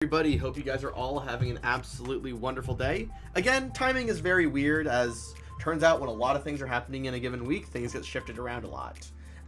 Everybody, hope you guys are all having an absolutely wonderful day. Again, timing is very weird, as turns out when a lot of things are happening in a given week, things get shifted around a lot.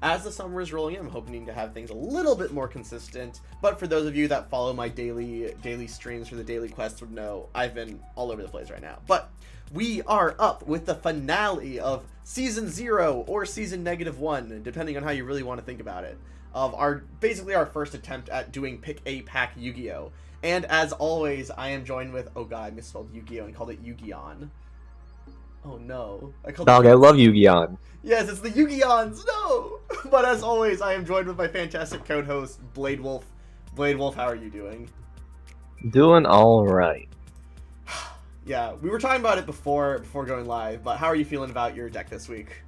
As the summer is rolling in, I'm hoping to have things a little bit more consistent, but for those of you that follow my daily streams for the daily quests would know I've been all over the place right now. But we are up with the finale of Season 0 or Season -1, depending on how you really want to think about it, of basically our first attempt at doing Pick a Pack Yugioh. And as always, I am joined with, oh god, I misspelled Yugioh and called it Yugion. Oh no. Dog, I love Yugion. Yes, it's the Yugions, no! But as always, I am joined with my fantastic co-host, Blade Wolf. Blade Wolf, how are you doing? Doing alright. Yeah, we were talking about it before going live, but how are you feeling about your deck this week?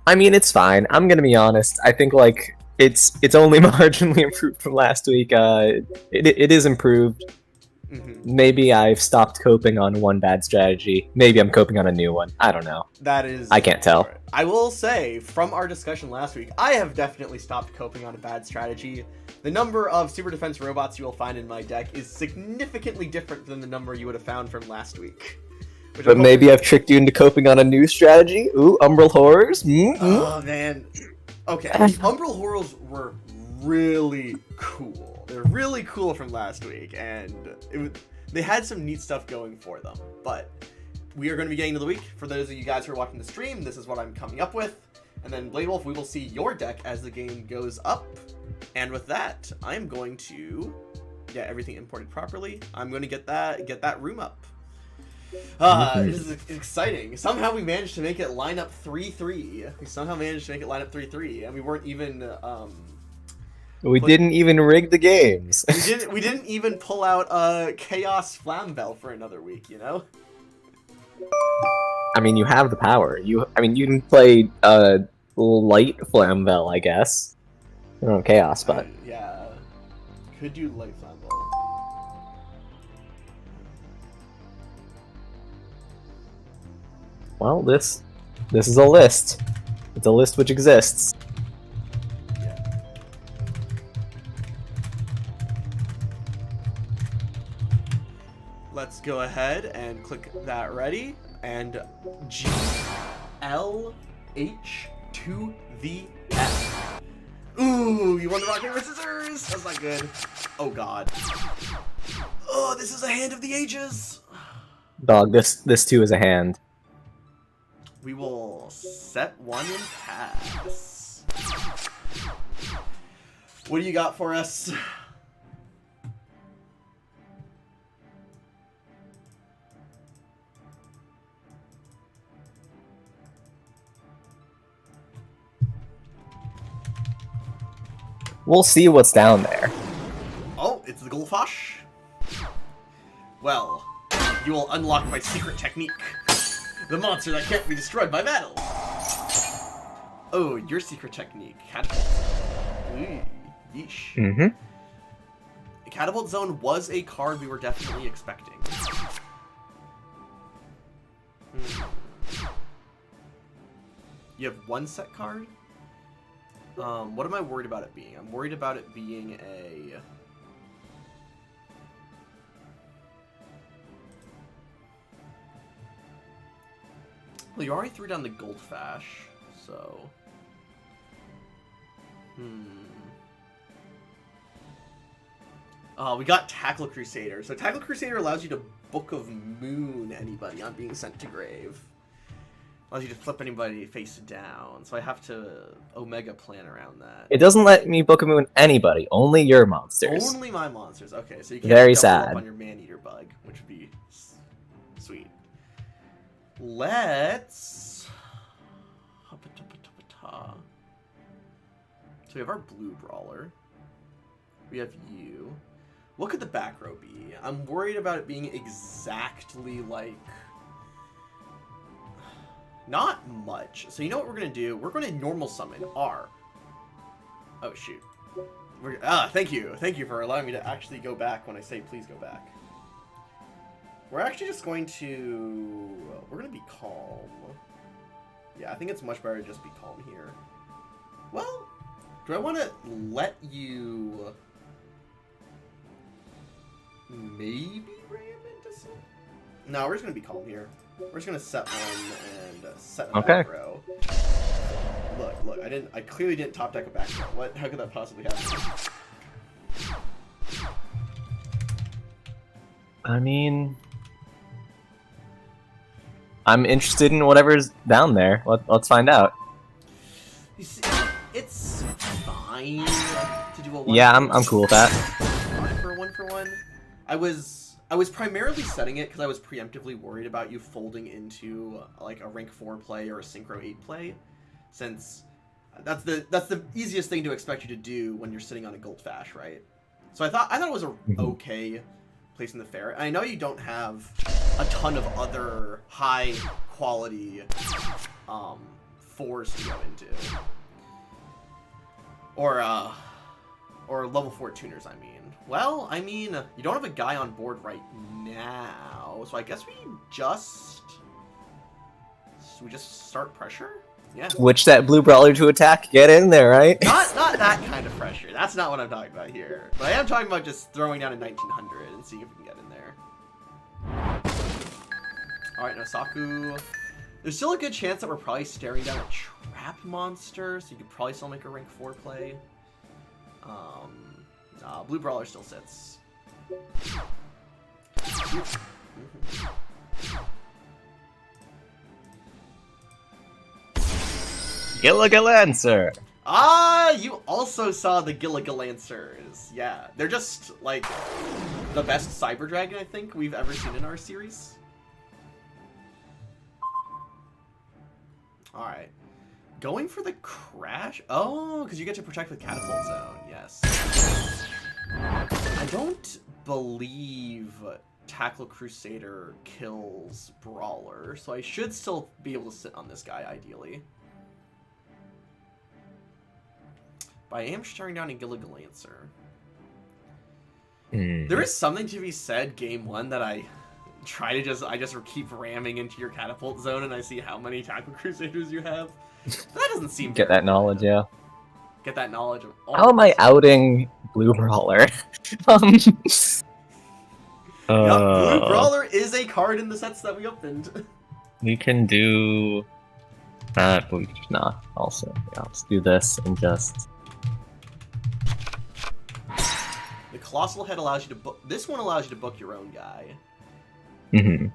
I mean, it's fine. I'm gonna be honest. I think, like, it's only marginally improved from last week. It is improved. Maybe I've stopped coping on one bad strategy. Maybe I'm coping on a new one. I don't know. I can't tell. I will say, from our discussion last week, I have definitely stopped coping on a bad strategy. The number of super defense robots you will find in my deck is significantly different than the number you would have found from last week. But maybe I've tricked you into coping on a new strategy? Ooh, Umbral Horrors? Oh, man. Okay, Umbral Horrors were really cool. They're really cool from last week, and they had some neat stuff going for them. But we are going to be getting to the week. For those of you guys who are watching the stream, this is what I'm coming up with. And then, Blade Wolf, we will see your deck as the game goes up. And with that, I'm going to get everything imported properly. I'm going to get that room up. This is exciting. Somehow we managed to make it line up 3-3. And we weren't even we didn't even rig the games. we didn't even pull out a Chaos Flamvel for another week, you know? I mean, you have the power. You can play light Flamvel, I guess. I don't know, Chaos, but yeah. Could do light Flamvel. Well, this is a list. It's a list which exists. Yeah. Let's go ahead and click that ready. And GLH to the F. Ooh, you won the rock, paper, scissors! That's not good. Oh god. Oh, this is a hand of the ages! Dog, this too is a hand. We will set one and pass. What do you got for us? We'll see what's down there. Oh, it's the Gulfash. Well, you will unlock my secret technique. The monster that can't be destroyed by battle. Oh, your secret technique. Catapult. Ooh, yeesh. Catapult Zone was a card we were definitely expecting. You have one set card? What am I worried about it being? I'm worried about it being a... Well, you already threw down the Goldfash, so... We got Tackle Crusader. So Tackle Crusader allows you to Book of Moon anybody on being sent to grave. Allows you to flip anybody face down. So I have to Omega plan around that. It doesn't let me Book of Moon anybody, only your monsters. Only my monsters. Okay, so you can Very double sad. up on your Man-Eater bug, which would be sweet. Let's... So we have our blue brawler. We have you. What could the back row be? I'm worried about it being exactly like... Not much. So you know what we're going to do? We're going to normal summon R. Oh, shoot. Thank you. Thank you for allowing me to actually go back when I say please go back. We're actually just going to... We're going to be calm. Yeah, I think it's much better to just be calm here. Well, do I want to let you... maybe ram into some... No, we're just gonna be calm here. We're just gonna set one and set a back row. Look, I clearly didn't top deck a back row. What? How could that possibly happen? I mean, I'm interested in whatever's down there. Let's find out. You see, it's fine to do a one. Yeah, I'm cool with that. Fine for a 1-for-1. I was primarily setting it because I was preemptively worried about you folding into like a rank 4 play or a synchro 8 play, since that's the easiest thing to expect you to do when you're sitting on a Goldfash, right? So I thought it was a okay place in the fair. And I know you don't have a ton of other high quality fours to go into, or level 4 tuners. I mean. Well, I mean, you don't have a guy on board right now, so I guess we just start pressure? Yeah. Which that blue brawler to attack? Get in there, right? Not that kind of pressure. That's not what I'm talking about here. But I am talking about just throwing down a 1900 and seeing if we can get in there. Alright, Nosaku. There's still a good chance that we're probably staring down a trap monster, so you could probably still make a rank 4 play. Blue brawler still sits. Gilligalancer! Ah, you also saw the Gilligalancers. Yeah, they're just, like, the best Cyber Dragon, I think, we've ever seen in our series. Alright. Going for the crash? Oh, because you get to protect with Catapult Zone, yes. I don't believe Tackle Crusader kills Brawler, so I should still be able to sit on this guy, ideally. But I am staring down a Gilligalancer. There is something to be said, game 1, that I just keep ramming into your Catapult Zone and I see how many Tackle Crusaders you have. That doesn't seem Get that knowledge, yeah. Get that knowledge of all How am I outing Blue Brawler? Blue Brawler is a card in the sets that we opened. We can do that, but we should not. Also, yeah, let's do this and just... The Colossal Head allows you to book... This one allows you to book your own guy. Mm-hmm.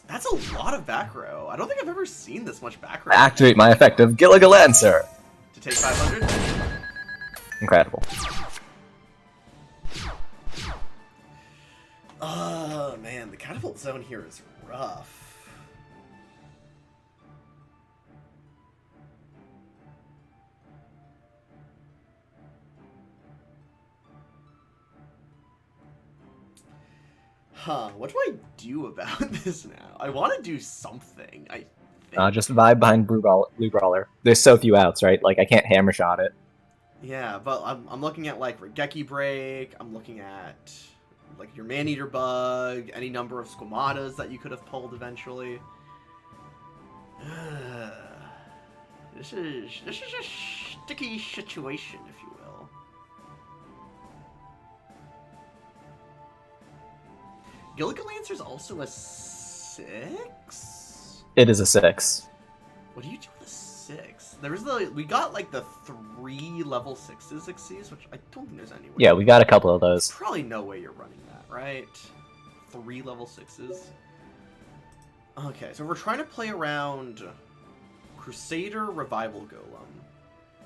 That's a lot of back row. I don't think I've ever seen this much back row. Activate my effect of Gilligalancer! To take 500? Incredible. Oh, man. The Catapult Zone here is rough. Huh, what do I do about this now? I want to do something, I think. Just vibe behind Blue Brawler. There's so few outs, right? Like, I can't hammer shot it. Yeah, but I'm looking at, like, Regeki Break, I'm looking at, like, your Man-Eater Bug, any number of Squamatas that you could have pulled eventually. This is a sticky situation, if you will. Gilligalancer's also a 6? It is a 6. What do you do with a 6? We got like the 3 level 6s Xyz, which I don't think there's any way. Yeah, we got a couple of those. Probably no way you're running that, right? 3 level 6s. Okay, so we're trying to play around Crusader Revival Golem.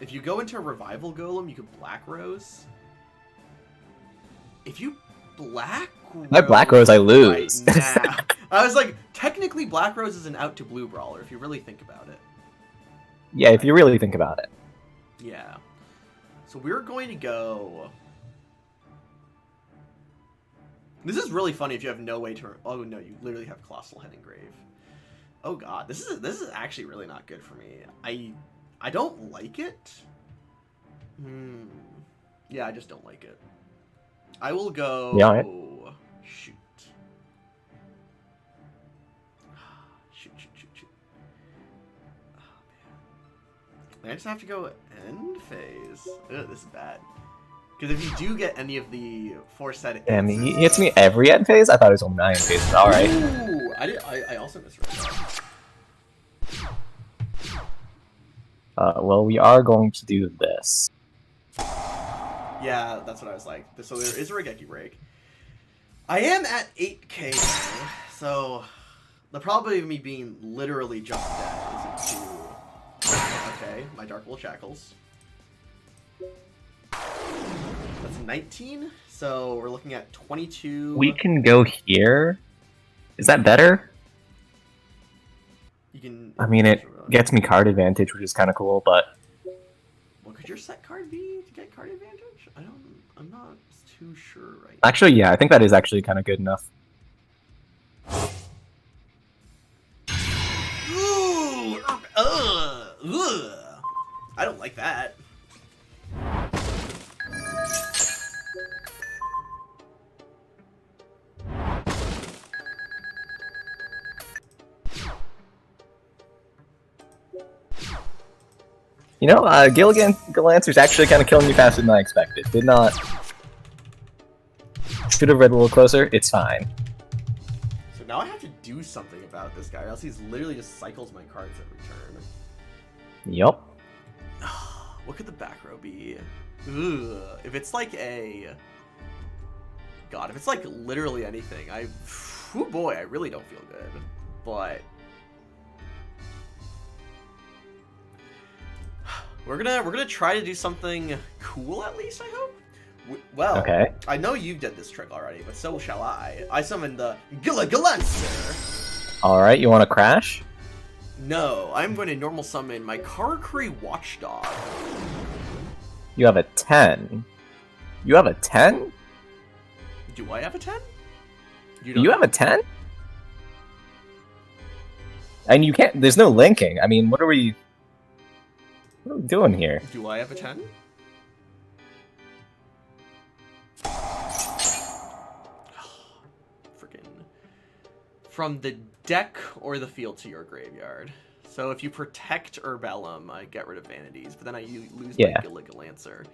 If you go into a Revival Golem, you could Black Rose. If you Black Rose... My Black Rose, I lose. Right now. I was like, technically Black Rose is an out to Blue Brawler, if you really think about it. Yeah, if you really think about it. Yeah. So we're going to go... This is really funny if you have no way to... Oh no, you literally have Colossal Head Engrave. Oh god, this is actually really not good for me. I don't like it. Yeah, I just don't like it. I will go... Yeah, right. Shoot. Shoot. Oh, man. I just have to go end phase. Ugh, this is bad. Because if you do get any of the 4 set... Damn, he hits me every end phase? I thought it was only 9 phases. Alright. Ooh! I also misread that. Well, we are going to do this. Yeah, that's what I was like. So there is a Regeki break. I am at 8k now, so the probability of me being literally just dead isn't too... Okay, my Dark Wolf Shackles. That's 19, so we're looking at 22... We can go here? Is that better? You can... I mean, it gets me card advantage, which is kind of cool, but... What could your set card be to get card advantage? I'm not too sure right now. Actually, yeah, I think that is actually kind of good enough. Ooh! Ugh! I don't like that. You know, Galancer's actually kind of killing me faster than I expected. Did not... Should have read a little closer. It's fine. So now I have to do something about this guy, or else he's literally just cycles my cards every turn. Yup. What could the back row be? Ugh. If it's like a... God, if it's like literally anything, oh boy, I really don't feel good. But... We're gonna try to do something cool at least, I hope? Well, okay. I know you did this trick already, but so shall I. I summoned the Galancer! Alright, you want to crash? No, I'm going to normal summon my Karakuri Watchdog. You have a 10. You have a 10? Do I have a 10? You have a 10? And you can't... There's no linking. I mean, what are we doing here? Do I have a 10? Freaking. From the deck or the field to your graveyard. So if you protect Herbellum, I get rid of Vanities, but then I lose my Gilligalancer.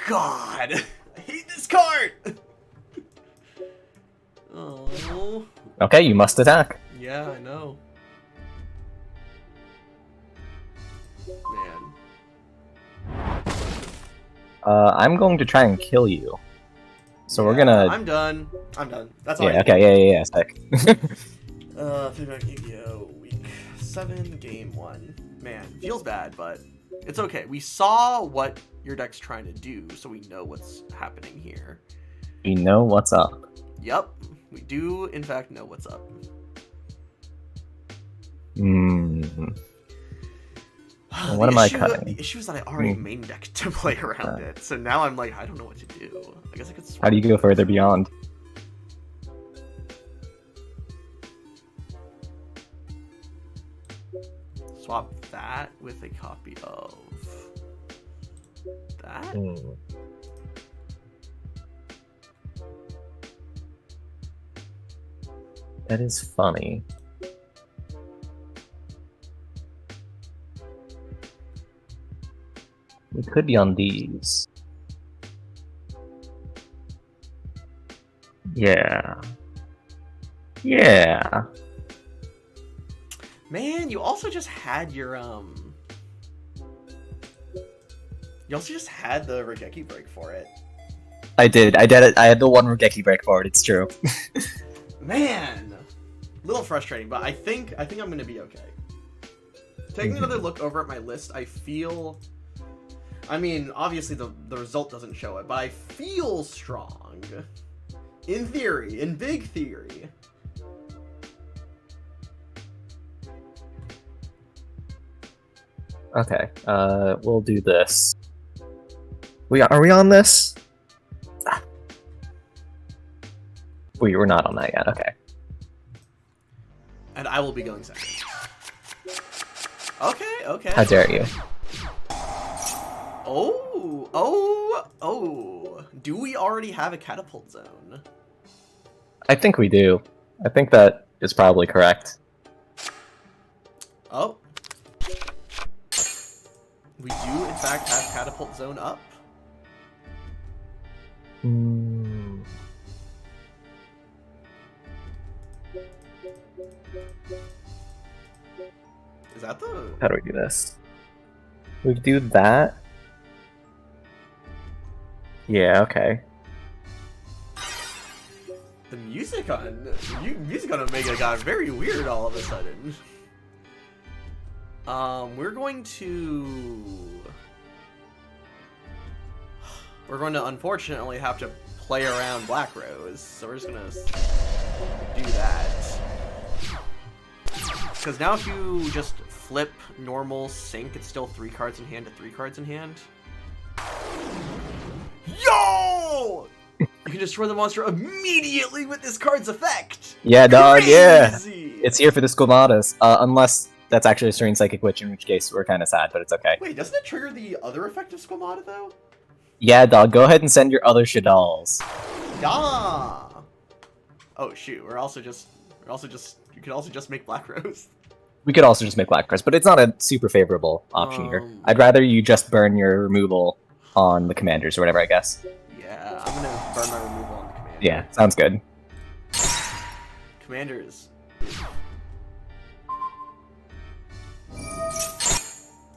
God! I hate this card! Oh. Okay, you must attack. Yeah, I know. Man. I'm going to try and kill you. So yeah, we're gonna... I'm done. That's all. Yeah, okay, yeah, sick. Pack Yugioh, week 7, game 1. Man, feels bad, but it's okay. We saw what your deck's trying to do, so we know what's happening here. We know what's up. Yep, we do, in fact, know what's up. What am I cutting? The issue is that I already main decked to play around it, so now I'm like, I don't know what to do. I guess I could swap. How do you go further beyond? Swap that with a copy of that? That is funny. We could be on these. Yeah. Yeah. Man, you also just had your You also just had the Regeki break for it. I did. I had the one Regeki break for it. It's true. Man, a little frustrating, but I think I'm gonna be okay. Taking another look over at my list, I feel. I mean, obviously the result doesn't show it, but I feel strong. In theory, in big theory. Okay. We'll do this. Are we on this? We're not on that yet. Okay. And I will be going second. Okay. How dare you? Oh. Do we already have a catapult zone? I think we do. I think that is probably correct. Oh. We do, in fact, have Catapult Zone up. Hmm. Is that the... How do we do this? We do that. Yeah, okay. The music on Omega got very weird all of a sudden. We're going to unfortunately have to play around Black Rose, so we're just gonna do that. Because now if you just flip normal sync, it's still 3 cards in hand to 3 cards in hand. Yo! You can destroy the monster immediately with this card's effect! Yeah, dog, yeah! Crazy! It's here for the Squamatas, unless that's actually a Serene Psychic Witch, in which case we're kind of sad, but it's okay. Wait, doesn't it trigger the other effect of Squamata, though? Yeah, dog, go ahead and send your other Shaddolls. Yeah! Oh, shoot, you could also just make Black Rose. We could also just make Black Rose, but it's not a super favorable option here. I'd rather you just burn your removal on the commanders or whatever, I guess. Yeah, I'm gonna burn my removal on the commander. Yeah, sounds good. Commanders.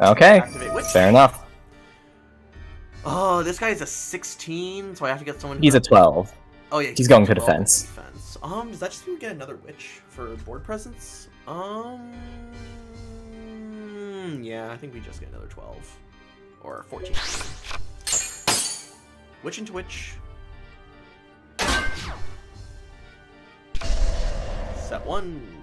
Okay, Activate Witch. fair enough. Oh, this guy's a 16, so I have to get someone. He's a 12. Oh yeah, He's going to 12 defense. defense. Does that just mean we get another Witch for board presence? Yeah, I think we just get another 12 or 14. Witch into Witch. Set 1.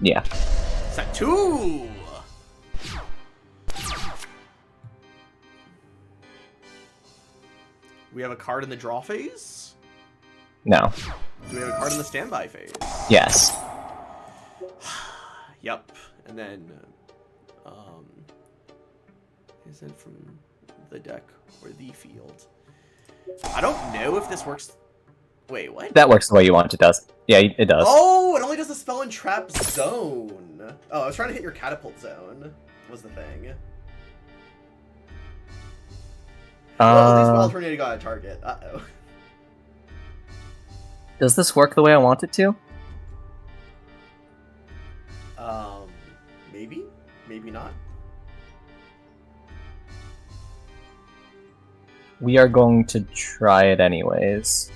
Yeah. Set 2. We have a card in the draw phase. No. Do we have a card in the standby phase? Yes. Yep. And then, is it from the deck or the field? I don't know if this works. Wait, what? That works the way you want it, does. Yeah, it does. Oh, it only does the spell and trap zone. Oh, I was trying to hit your catapult zone. Was the thing. Oh, at least Ball Tornado got a target. Uh-oh. Does this work the way I want it to? Maybe? Maybe not. We are going to try it anyways,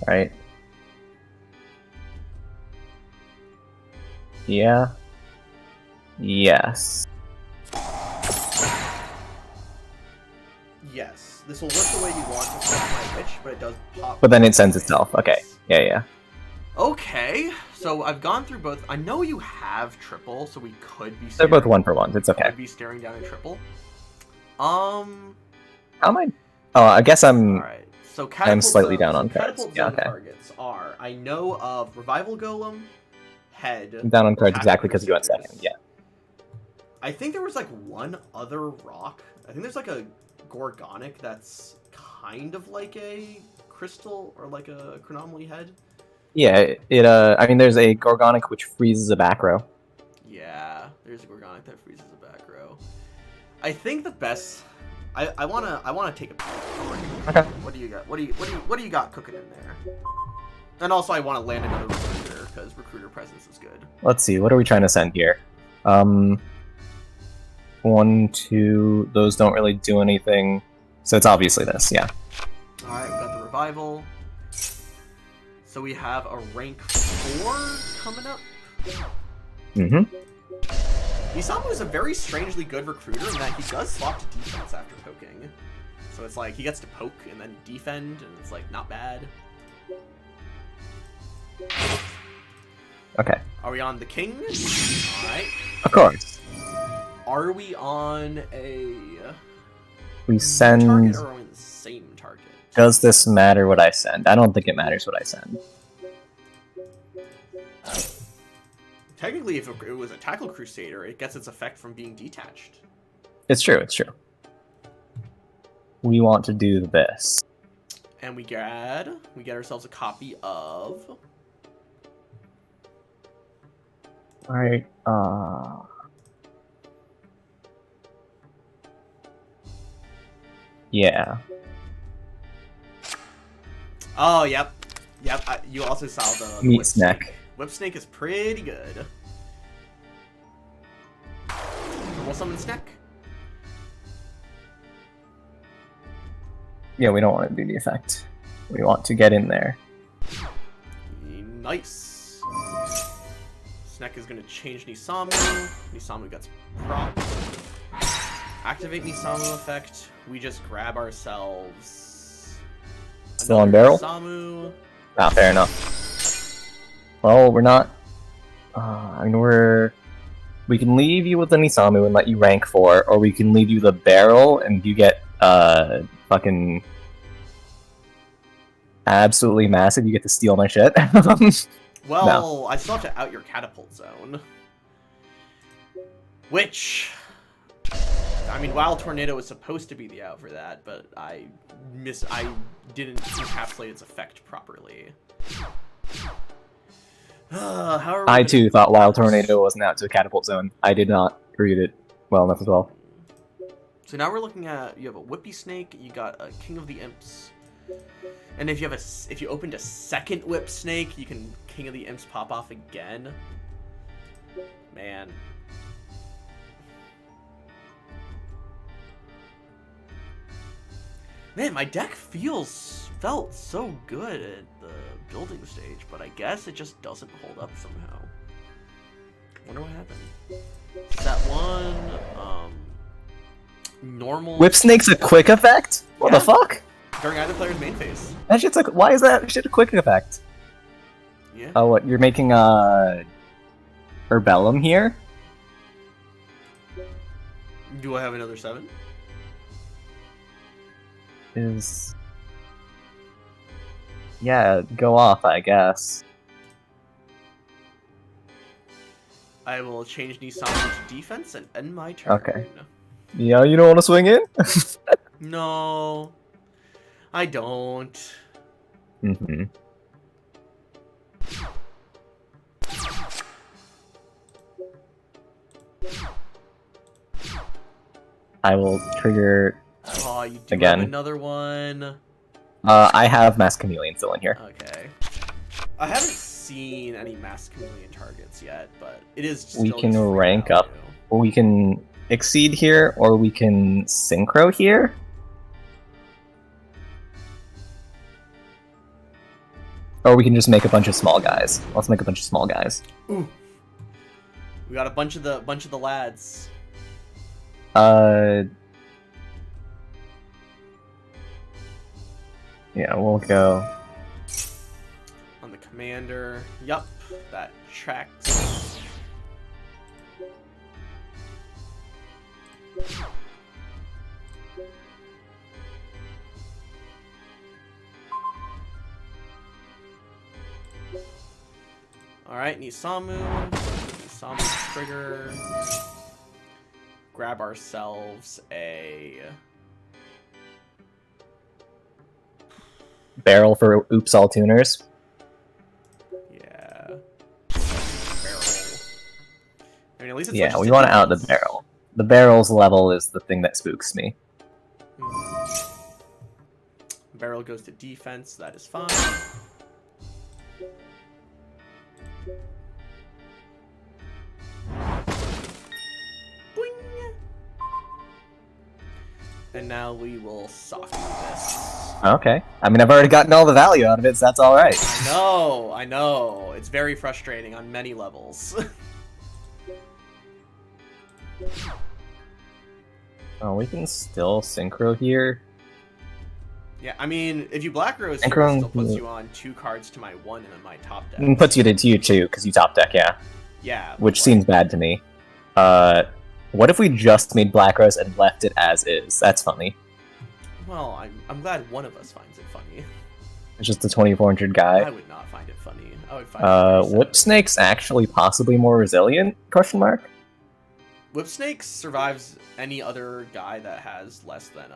right? Yeah. Yes. Yes. This will work the way you want to set my witch, but it does pop. But then it sends itself. Okay. Yeah, yeah. Okay. So I've gone through both. I know you have triple, so we could be. They're both 1-for-1s. It's okay. Could be staring down a triple. How am I? Oh, I guess I'm. All right. So I'm slightly down on cards. cards. Yeah, okay. Targets are. I know of Revival Golem, Head. I'm down on cards exactly because you went second. Yeah. I think there was like one other rock. I think there's like a Gorgonic that's kind of like a crystal or like a Chronomaly Head. Yeah, I mean, there's a Gorgonic which freezes a back row. Yeah, there's a Gorgonic that freezes a back row. I think the best. I wanna take a peek. Okay. What do you got? What do you got cooking in there? And also, I want to land another recruiter because recruiter presence is good. Let's see. What are we trying to send here? 1, 2. Those don't really do anything. So it's obviously this. Yeah. All right, we got the revival. So we have a rank 4 coming up. Mm-hmm. Isamu is a very strangely good recruiter in that he does swap to defense after poking. So it's like he gets to poke and then defend, and it's like not bad. Okay. Are we on the king? Alright. Of course. Are we on a We send. target or are we on the same target? Does this matter what I send? I don't think it matters what I send. Technically, if it was a Tackle Crusader, it gets its effect from being detached. It's true. It's true. We want to do this. And we get ourselves a copy of... Alright, yeah. Oh, yep. Yep, you also saw the Meat whip snack. Whip snake is pretty good. We'll summon snack. Yeah, we don't want to do the effect. We want to get in there. Nice. Snack is going to change Nisamu. Nisamu gets proc. Activate Nisamu effect. We just grab ourselves. Still on barrel? Nisamu. Ah, fair enough. Well, we're not. I mean, we can leave you with the Nisamu and let you rank 4, or we can leave you the barrel and you get fucking absolutely massive. You get to steal my shit. Well, no. I still have to out your catapult zone. Which, I mean, Wild Tornado was supposed to be the out for that, but I didn't encapsulate its effect properly. I too thought Wild Tornado wasn't out to a catapult zone. I did not read it well enough as well. So now we're looking at, you have a Whippy Snake, you got a King of the Imps, and if you opened a second Whip Snake, you can King of the Imps pop off again. Man. Man, my deck felt so good at the building stage, but I guess it just doesn't hold up somehow. Wonder what happened. Set 1, normal... Whip Snake's a quick effect? What the fuck? During either player's main phase. That shit's like, why is that shit a quick effect? Yeah. Oh, what, you're making Herbellum here? Do I have another 7? Yeah, go off, I guess. I will change Nisamu to defense and end my turn. Okay. Yeah, you don't want to swing in? No. I don't. Mm-hmm. I will trigger... Oh, you do again. have another one. I have Mass Chameleon still in here. Okay. I haven't seen any Mass Chameleon targets yet, but it is still We can just free rank value. up. We can Exceed here, or we can Synchro here. Or we can just make a bunch of small guys. Let's make a bunch of small guys. Ooh. We got a bunch of the lads. Yeah, we'll go On the commander. Yup, that tracks. Alright, Nisamu. Nisamu trigger. Grab ourselves a... barrel for Oops All Tuners. Yeah. Barrel. I mean, at least it's Yeah, we want to out the barrel. The barrel's level is the thing that spooks me. Barrel goes to defense, that is fine. Boing. And now we will soften this. Okay. I mean, I've already gotten all the value out of it, so that's alright. I know. It's very frustrating on many levels. Oh, we can still Synchro here. Yeah, I mean, if you Black Rose, it Synchro still puts you on 2 cards to my 1 and on my top deck. It puts you to tier 2, because you top deck, yeah. Yeah. Which seems bad to me. What if we just made Black Rose and left it as is? That's funny. Well, I'm glad one of us finds it funny. It's just a 2400 guy. I would not find it funny. I would find it very Whip sad. Snake's actually possibly more resilient? Question mark? Whip Snake survives any other guy that has less than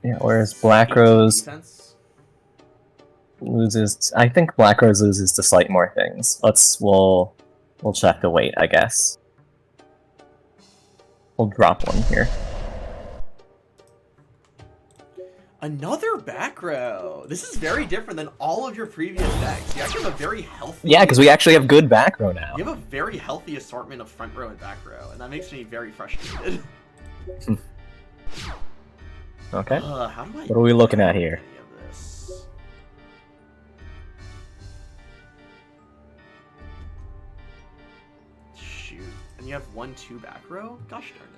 Yeah, whereas Black 18 Rose defense. loses. I think Black Rose loses to slight more things. We'll check the weight, I guess. We'll drop one here. Another back row. This is very different than all of your previous decks. You actually have a very healthy. Yeah, because we actually have good back row now. You have a very healthy assortment of front row and back row, and that makes me very frustrated. Okay. How do I? What are we looking at here? Any of this? Shoot, and you have 1-2 back row. Gosh darn it!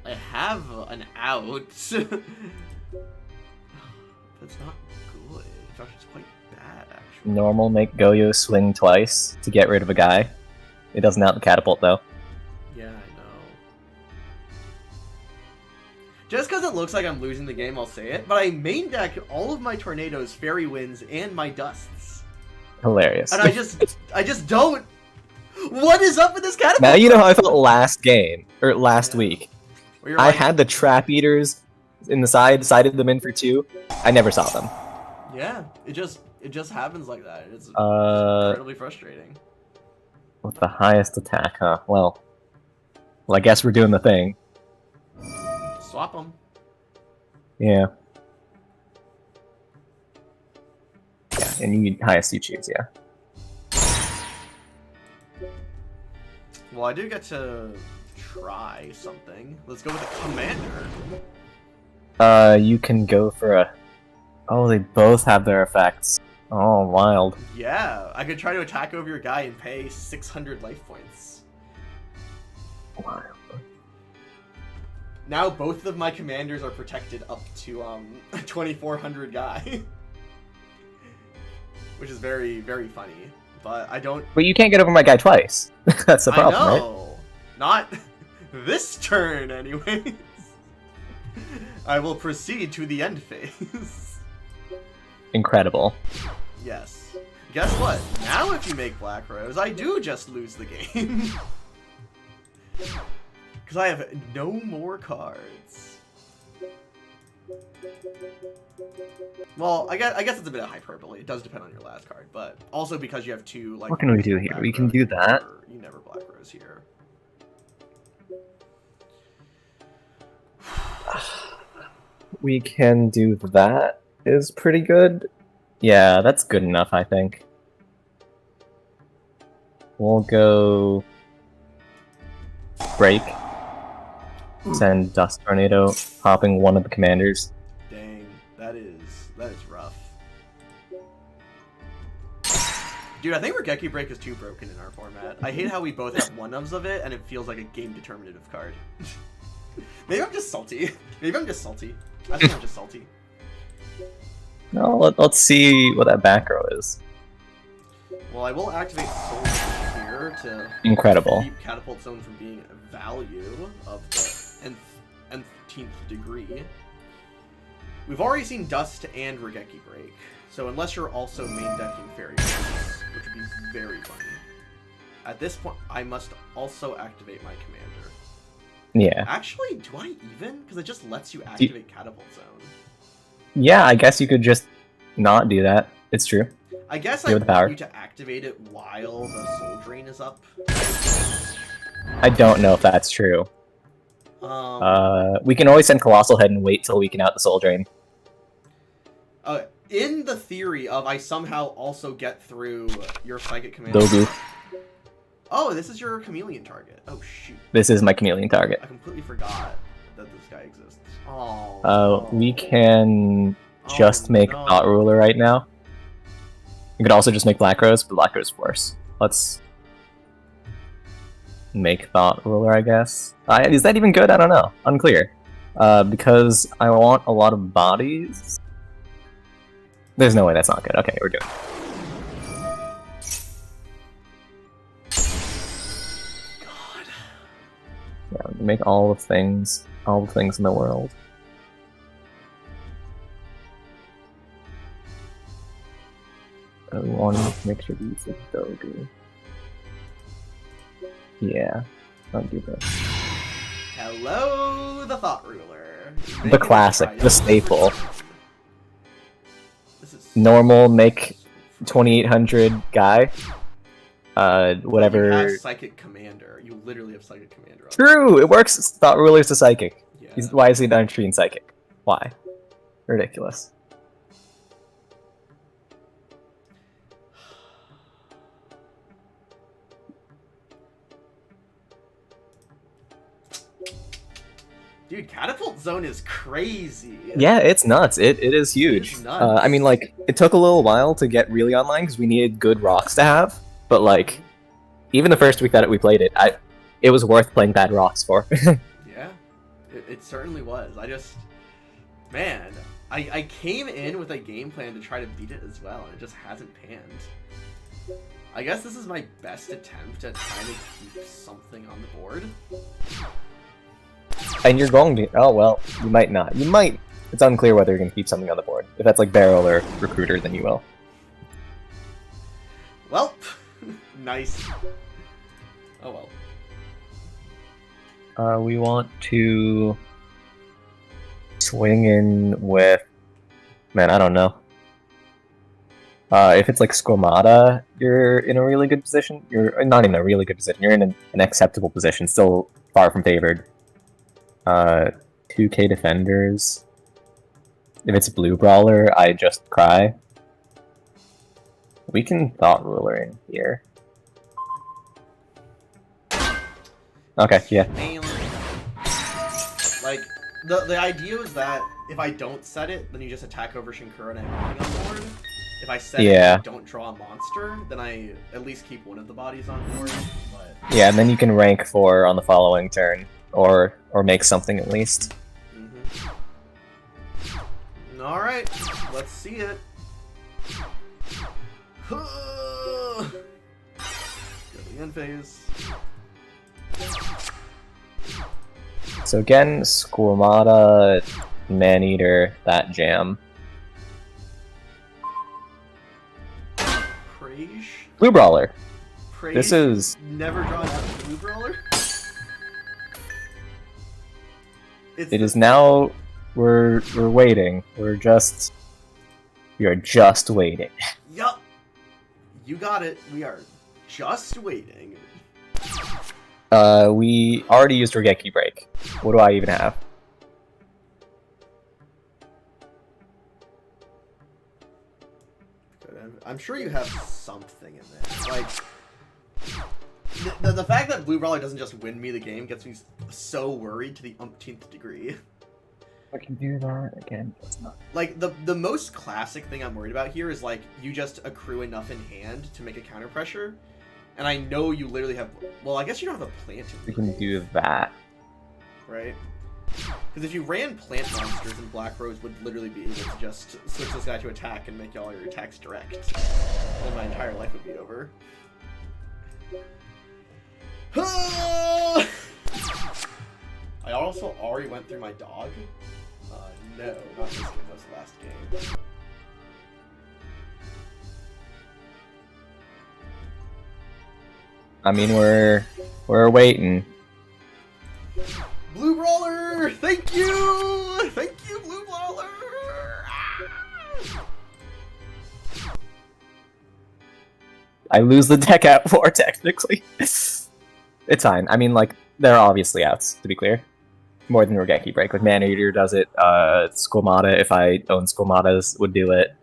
I have an out. That's not good. Gosh, it's quite bad actually. Normal make Goyo swing twice to get rid of a guy. It doesn't out the catapult though. Yeah, I know. Just because it looks like I'm losing the game, I'll say it. But I main deck all of my tornadoes, fairy winds, and my dusts. Hilarious. And I just don't. What is up with this catapult? Now you know how I felt last game or last week. Where you're I like, had the trap eaters in the sided them in for 2. I never saw them. yeah, it just happens like that. It's incredibly frustrating. With the highest attack, huh? Well, I guess we're doing the thing. Swap them. Yeah. Yeah, and you need highest you choose, yeah. Well, I do get to try something. Let's go with a commander. You can go for a... Oh, they both have their effects. Oh, wild. Yeah, I could try to attack over your guy and pay 600 life points. Wild. Now both of my commanders are protected up to 2400 guy. Which is very, very funny. But I don't... But you can't get over my guy twice. That's the problem, I right? know. Not this turn, anyways. I will proceed to the end phase. Incredible. Yes. Guess what? Now if you make Black Rose, I do just lose the game. Because I have no more cards. Well, I guess it's a bit of hyperbole. It does depend on your last card, but also because you have 2, like... What can we do here? We can do that. You never Black Rose here. We can do that. Is pretty good. Yeah, that's good enough, I think. We'll go... Break. Send Dust Tornado, popping one of the commanders. Dang, that is rough. Dude, I think Regeki Break is too broken in our format. I hate how we both have one-ofs of it, and it feels like a game-determinative card. Maybe I'm just salty. Maybe I'm just salty. I think I'm just salty. No, let's see what that back row is. Well, I will activate Soul Zone here to Incredible. keep Catapult Zone from being a value of the nth degree. We've already seen Dust and Regeki Break, so unless you're also main decking Fairy Winds, which would be very funny. At this point, I must also activate my commander. Yeah. Actually, do I even? Because it just lets you activate Catapult Zone. Yeah, I guess you could just not do that. It's true. I guess You I have the power. want you to activate it while the Soul Drain is up. I don't know if that's true. We can always send Colossal Head and wait till we can out the Soul Drain. In the theory of I somehow also get through your Psychic Commander. Dogu. Oh, this is your Chameleon target. Oh, shoot. This is my Chameleon target. I completely forgot that this guy exists. Oh. We can just make no. Thought Ruler right now. We could also just make Black Rose, but Black Rose is worse. Let's make Thought Ruler, I guess. Is that even good? I don't know. Unclear. Because I want a lot of bodies. There's no way that's not good. Okay, we're doing it. God. Yeah, make all the things in the world. I want to make sure these are Dogu. Yeah, I'll do this. Hello, the Thought Ruler. there. The classic, the staple. This is Normal, make 2800 guy. Whatever. You have Psychic Commander. You literally have Psychic Commander. True, it works. Thought Ruler's a psychic. Yeah. Why is he not treating psychic? Why? Ridiculous. Dude, Catapult Zone is crazy. Yeah, it's nuts. It is huge. It's nuts. I mean, like, it took a little while to get really online because we needed good rocks to have. But like, even the first week that we played it, it was worth playing bad rocks for. Yeah, it certainly was. Man, I came in with a game plan to try to beat it as well, and it just hasn't panned. I guess this is my best attempt at trying to keep something on the board. And you're going to... Oh, well, you might not. You might... It's unclear whether you're going to keep something on the board. If that's like Barrel or Recruiter, then you will. Well, nice. Oh well. We want to... swing in with... Man, I don't know. If it's like Squamata, you're in a really good position. You're not in a really good position. You're in an acceptable position. Still far from favored. 2k defenders. If it's Blue Brawler, I just cry. We can Thought Ruler in here. Okay, yeah. Like, the idea was that if I don't set it, then you just attack over Shinkura and I'm on board. If I set it and I don't draw a monster, then I at least keep one of the bodies on board. But... Yeah, and then you can rank 4 on the following turn. Or make something at least. Alright, let's see it. Go to the end phase. So again, Squamata, Maneater, that jam. Prage? Blue Brawler. Prage? This is... Never drawn out of Blue Brawler? It is now... We're waiting. We are just waiting. Yup! You got it. We are just waiting. We already used Regeki Break. What do I even have? I'm sure you have something in there. Like, the fact that Blue Brawler doesn't just win me the game gets me so worried to the umpteenth degree. I can do that again. It's not. Like, the most classic thing I'm worried about here is, like, you just accrue enough in hand to make a counter pressure. And I know you literally have... Well, I guess you don't have a plant in We can do that. Right? Because if you ran plant monsters, then Black Rose would literally be able to just switch this guy to attack and make all your attacks direct. And my entire life would be over. I also already went through my dog. No, not this game, that was the last game. I mean, we're waiting. Blue Brawler! Thank you! Thank you, Blue Brawler! I lose the deck at 4, technically. It's fine. I mean, like, there are obviously outs, to be clear. More than Regeki Break. Like, Maneater does it, Squamata, if I own Squamatas, would do it.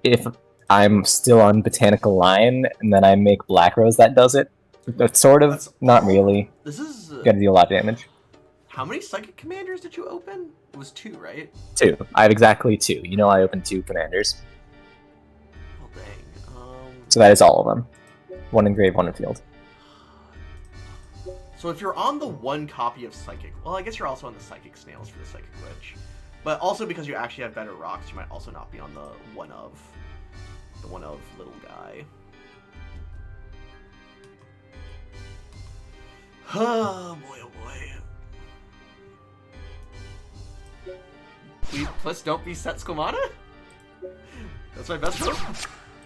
If I'm still on Botanical Lion, and then I make Black Rose, that does it. But sort of, That's not really. This is... Gonna deal a lot of damage. How many Psychic Commanders did you open? It was 2, right? 2. I have exactly 2. You know I opened 2 commanders. Oh, dang. So that is all of them. 1 in grave, 1 in field. So if you're on the 1 copy of Psychic... Well, I guess you're also on the Psychic Snails for the Psychic Glitch. But also because you actually have better rocks, you might also not be on the 1 of... The 1 of little guy. Oh boy, oh boy. Please don't be set Squamata? That's my best hope.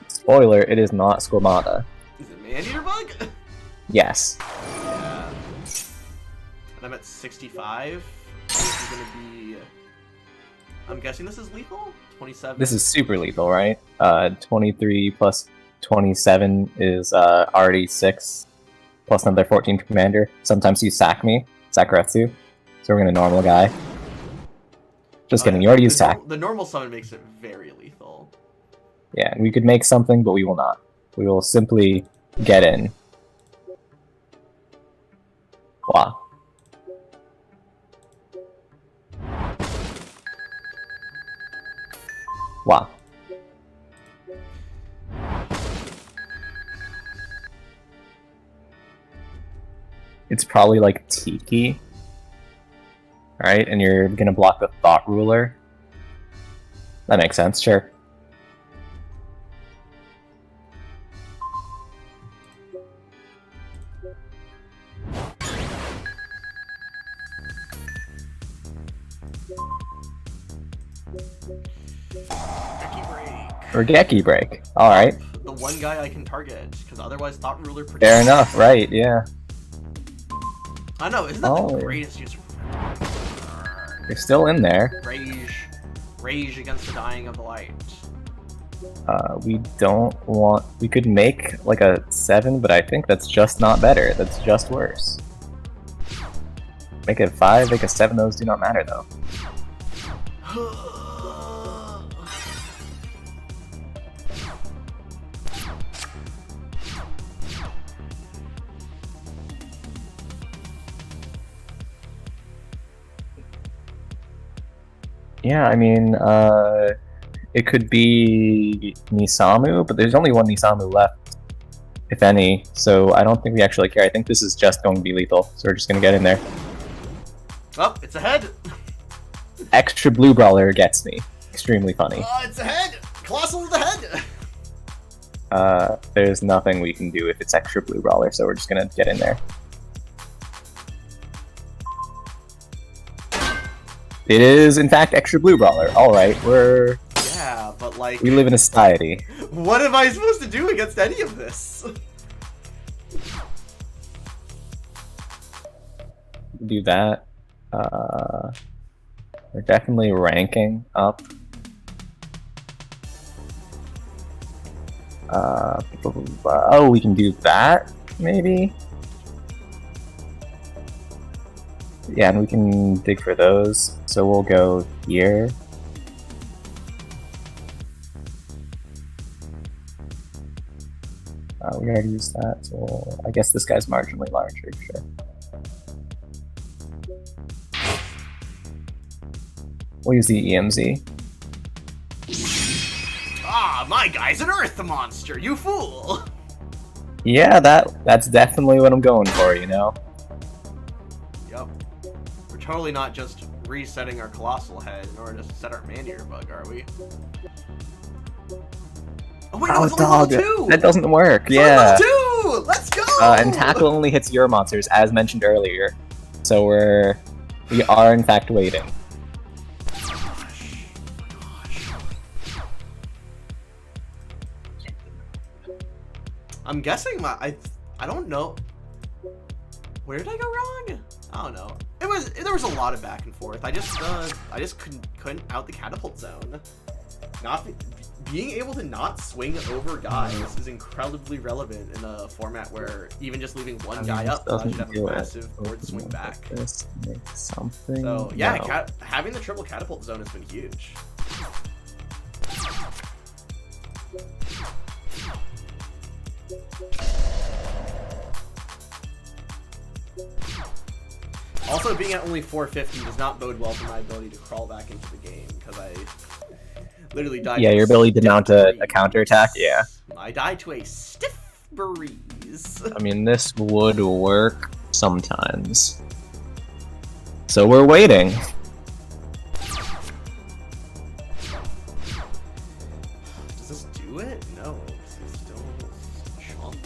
Spoiler, it is not Squamata. Is it Maneater Bug? Yes. Yeah. and I'm at 65. This is gonna be... I'm guessing this is lethal? 27? This is super lethal, right? 23 plus 27 is already 6, plus another 14 for commander. Sometimes you sack me, Sakuretsu. So we're gonna normal guy. Just kidding, you already used sack. The normal summon makes it very lethal. Yeah, we could make something, but we will not. We will simply get in. Wow. Wow. It's probably like Tiki. Alright, and you're gonna block the Thought Ruler. That makes sense, sure. Or Geki Break. Alright. The one guy I can target, because otherwise Thought Ruler protects. Fair enough, right, yeah. I know, isn't that the greatest use of... You're still in there. Rage against the dying of the light. We don't want... We could make like a 7, but I think that's just not better. That's just worse. Make it 5, make a 7, those do not matter though. Yeah, I mean, it could be Nisamu, but there's only one Nisamu left, if any, so I don't think we actually care. I think this is just going to be lethal, so we're just going to get in there. Oh, it's ahead! Extra Blue Brawler gets me. Extremely funny. It's ahead! Colossal is ahead! There's nothing we can do if it's extra Blue Brawler, so we're just going to get in there. It is, in fact, extra Blue Brawler. Alright, we're... Yeah, but like... We live in a society. What am I supposed to do against any of this? Do that. We're definitely ranking up. Oh, we can do that, maybe? Yeah, and we can dig for those. So we'll go here. We already used that, so I guess this guy's marginally larger, sure. We'll use the EMZ. Ah, my guy's an earth monster, you fool! Yeah, that's definitely what I'm going for, you know? Yep. We're totally not just resetting our colossal head in order to set our man-eater bug, are we? Oh wait, no, it's only dog. level 2! That doesn't work, It's yeah. Level 2! Let's go! And tackle only hits your monsters, as mentioned earlier. So we are in fact waiting. I'm guessing I don't know. Where did I go wrong? I don't know. There was a lot of back and forth. I just couldn't out the catapult zone. Being able to not swing over guys is incredibly relevant in a format where even just leaving one guy up allows you to have a massive board swing back. Something. So yeah, no. having the triple catapult zone has been huge. Also, being at only 450 does not bode well for my ability to crawl back into the game, because I literally died. Yeah, your ability to mount a counterattack, yeah. I died to a stiff breeze. I mean, this would work sometimes. So we're waiting. Does this do it? No, this is still chunk.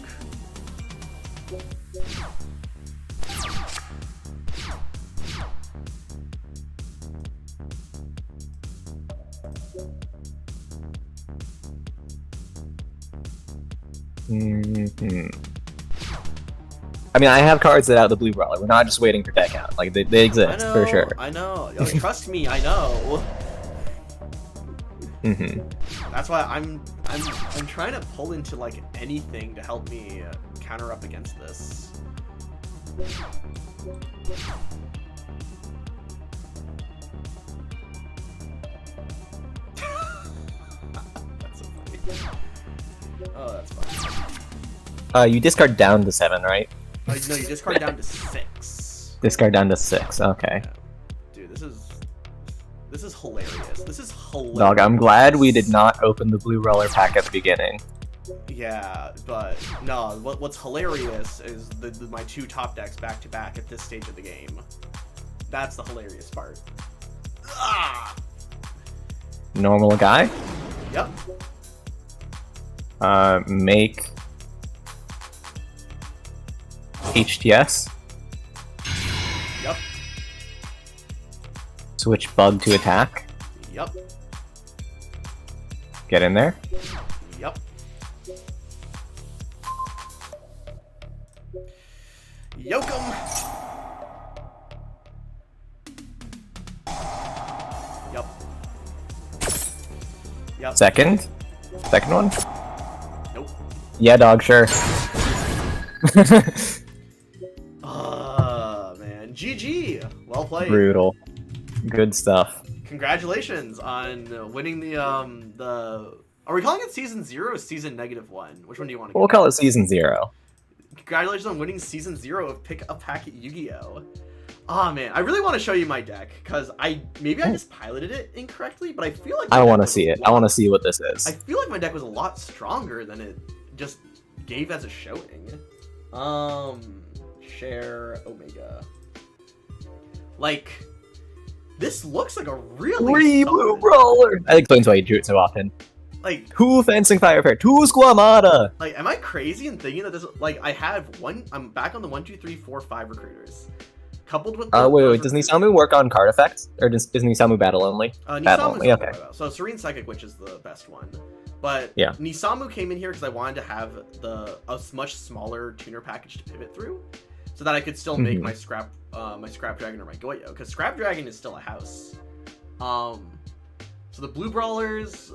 I mean, I have cards that out the blue brawler. We're not just waiting for deck out. Like they exist for sure. I know. Yo, trust me, I know. That's why I'm trying to pull into like anything to help me counter up against this. That's so funny. Oh, that's fine. You discard down to 7, right? No, you discard down to 6. Discard down to 6. Okay. Yeah. Dude, this is hilarious. This is hilarious. Dog, I'm glad we did not open the blue roller pack at the beginning. Yeah, but no. What's hilarious is my 2 top decks back to back at this stage of the game. That's the hilarious part. Ah! Normal guy. Yep. Make HTS. Yep. Switch bug to attack. Yep. Get in there. Yep. Yokum. Yep. Yep. Second one. Nope. Yeah, dog. Sure. Man. GG. Well played. Brutal. Good stuff. Congratulations on winning the Are we calling it season 0 or season -1? Which one do you want to? We'll call it season 0. Congratulations on winning season 0 of Pick a Pack Yugioh. Ah, man, I really want to show you my deck because maybe I just piloted it incorrectly, but I feel like I want to see it. I want to see what this is. I feel like my deck was a lot stronger than it just gave as a showing. Share Omega. Like, this looks like a really blue brawler. That explains why you drew it so often. Like, 2 fencing fire fair, 2 squamata. Like, am I crazy in thinking that this? Like, I have one. I'm back on the 1, 2, 3, 4, 5 recruiters. Coupled with wait, does Nisamu work on card effects? Or is Nisamu battle only? Battle only, okay. So Serene Psychic Witch is the best one. But yeah. Nisamu came in here because I wanted to have a much smaller tuner package to pivot through, so that I could still make my Scrap Dragon or my Goyo, because Scrap Dragon is still a house. So the Blue Brawlers,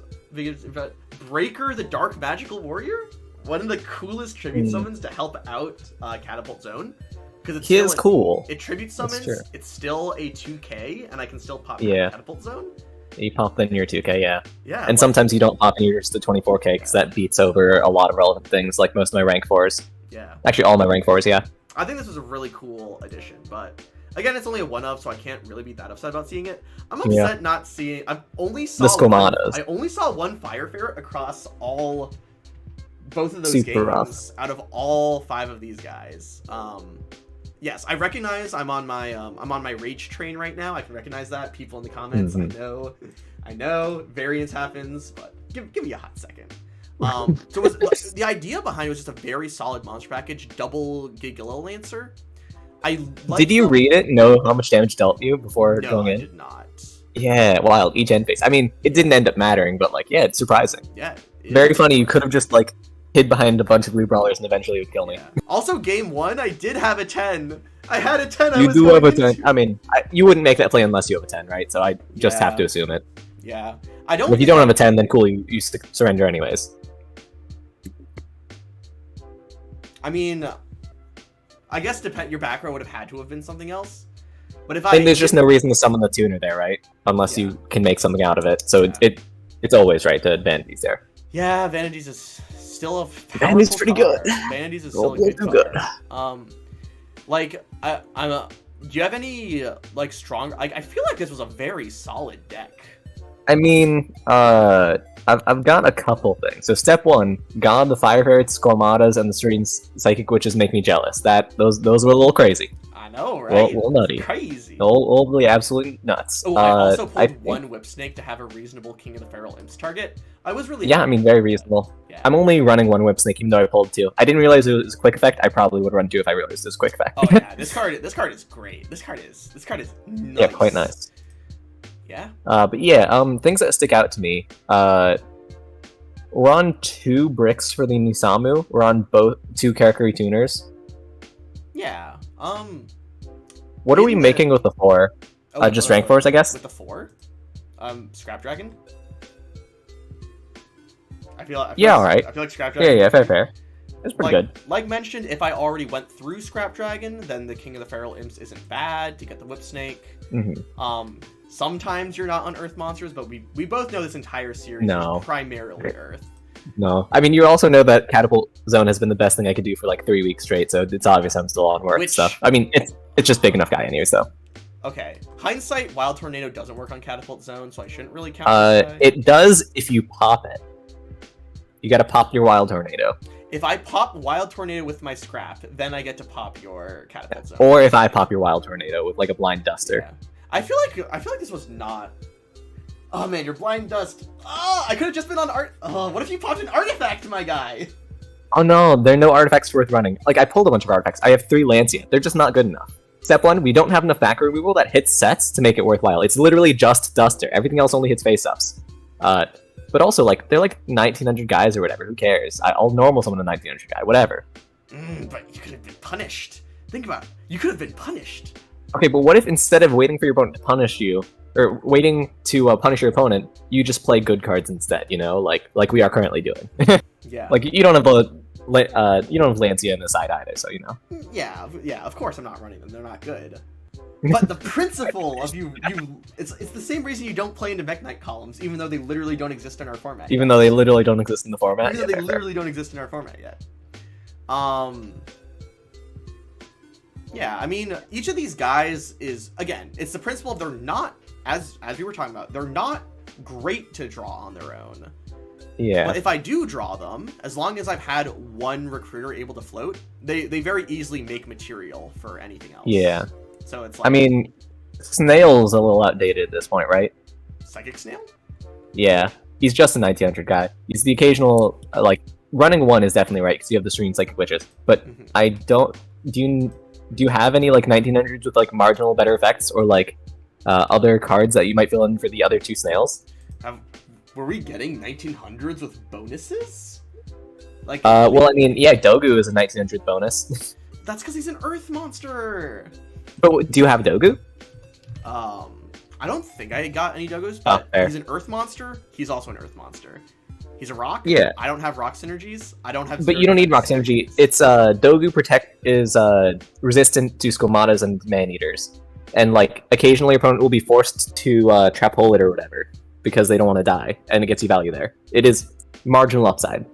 Breaker, the Dark Magical Warrior, one of the coolest tribute summons to help out Catapult Zone. Because he is cool. It tribute summons. It's still a 2K, and I can still pop Catapult Zone. You pop in your 2K, yeah. Yeah. And sometimes you don't pop in yours to 24K because that beats over a lot of relevant things, like most of my rank 4s. Yeah. Actually, all my rank 4s, yeah. I think this was a really cool addition, but again, it's only a 1-of, so I can't really be that upset about seeing it. I'm upset not seeing. I only saw the Squamatas. I only saw 1 Fire Fair across both of those Super games rough. out of all 5 of these guys. Yes, I recognize I'm on my rage train right now. I can recognize that. People in the comments, I know, variance happens, but give me a hot second. So the idea behind it was just a very solid monster package, double Gigilla Lancer. Did you read it? Know how much damage dealt you before going in? No, I did not. Yeah, wild. Each end phase. I mean, it didn't end up mattering, but like, yeah, it's surprising. Yeah. Very funny. You could have just like hid behind a bunch of blue brawlers and eventually it would kill me. Yeah. Also, game 1, I did have a 10. I had a 10. You do have a 10. I mean, you wouldn't make that play unless you have a 10, right? So I just have to assume it. Yeah. I don't. If you don't have a 10, then cool, you surrender anyways. I mean, I guess your back row would have had to have been something else. But if there's just no reason to summon the tuner there, right? Unless you can make something out of it. So it's always right to Vanities there. Yeah, Vanities is still a Vanities pretty good. Vanities is still a good card. Like do you have any like strong? I feel like this was a very solid deck. I mean, I've got a couple things. So step 1, God, the Fire Ferrets, Squamatas, and the Serene Psychic Witches make me jealous. Those were a little crazy. I know, right? A little nutty. Crazy. Really absolutely nuts. Oh, I also pulled 1 Whip Snake to have a reasonable King of the Feral Imps target. I was really I mean, very reasonable. Yeah. I'm only running 1 Whip Snake, even though I pulled 2. I didn't realize it was a quick effect. I probably would run 2 if I realized it was quick effect. Oh yeah, this card is great. This card is nice. Yeah, quite nice. Yeah. But yeah, things that stick out to me. We're on 2 bricks for the Nisamu. We're on both 2 Karakuri tuners. Yeah. What are we in the- making with the 4? Just rank force, I guess. With the 4, Scrap Dragon. I feel Yeah, like, alright. I feel like Scrap Dragon. Yeah, fair. It's pretty good. Like mentioned, if I already went through Scrap Dragon, then the King of the Feral Imps isn't bad to get the Whip Snake. Sometimes you're not on Earth monsters, but we both know this entire series is primarily Earth. No. I mean, you also know that Catapult Zone has been the best thing I could do for like 3 weeks straight, so it's obvious I'm still on work stuff. I mean, it's just big enough guy anyways, though. Okay. Hindsight, Wild Tornado doesn't work on Catapult Zone, so I shouldn't really count this guy. It does if you pop it. You gotta pop your Wild Tornado. If I pop Wild Tornado with my Scrap, then I get to pop your Catapult Zone. Or if I pop your Wild Tornado with like a Blind Duster. Yeah. I feel like this was not... Oh man, your Blind Dust. Oh, I could have just been on art. Oh, what if you popped an artifact, my guy? Oh no, there are no artifacts worth running. Like, I pulled a bunch of artifacts. I have 3 Lancia. They're just not good enough. Step 1, we don't have enough back removal that hits sets to make it worthwhile. It's literally just Duster. Everything else only hits face-ups. But also, like, they're like 1900 guys or whatever. Who cares? I'll normal summon a 1900 guy. Whatever. But you could have been punished. Think about it. You could have been punished. Okay, but what if instead of waiting for your opponent to punish you, or waiting to punish your opponent, you just play good cards instead, you know? Like we are currently doing. Yeah. Like, you don't have you don't have Lancia in the side either, so you know. Yeah, of course I'm not running them. They're not good. But the principle of it's the same reason you don't play into Mech Knight columns, even though they literally don't exist in our format. Even though they literally don't exist in the format. Even though they literally don't exist in our format yet. Yeah, I mean, each of these guys is, again, it's the principle of they're not, as we were talking about, they're not great to draw on their own. Yeah. But if I do draw them, as long as I've had one recruiter able to float, they very easily make material for anything else. Yeah. So it's like... I mean, Snail's a little outdated at this point, right? Psychic Snail? Yeah. He's just a 1900 guy. He's the occasional, like, running 1 is definitely right, because you have the Serene Psychic Witches. But I don't... Do you have any, like, 1900s with, like, marginal better effects, or, like, other cards that you might fill in for the other 2 Snails? Were we getting 1900s with bonuses? Like... well, I mean, yeah, Dogu is a 1900 bonus. That's because he's an Earth monster! But do you have Dogu? I don't think I got any Dogus, but he's an Earth monster. He's also an Earth monster. He's a rock. Yeah. I don't have rock synergies. I don't have. But you don't need rock synergy. It's Dogu Protect is resistant to Scomatas and Man-Eaters, and like occasionally your opponent will be forced to trap hole it or whatever because they don't want to die, and it gets you value there. It is marginal upside.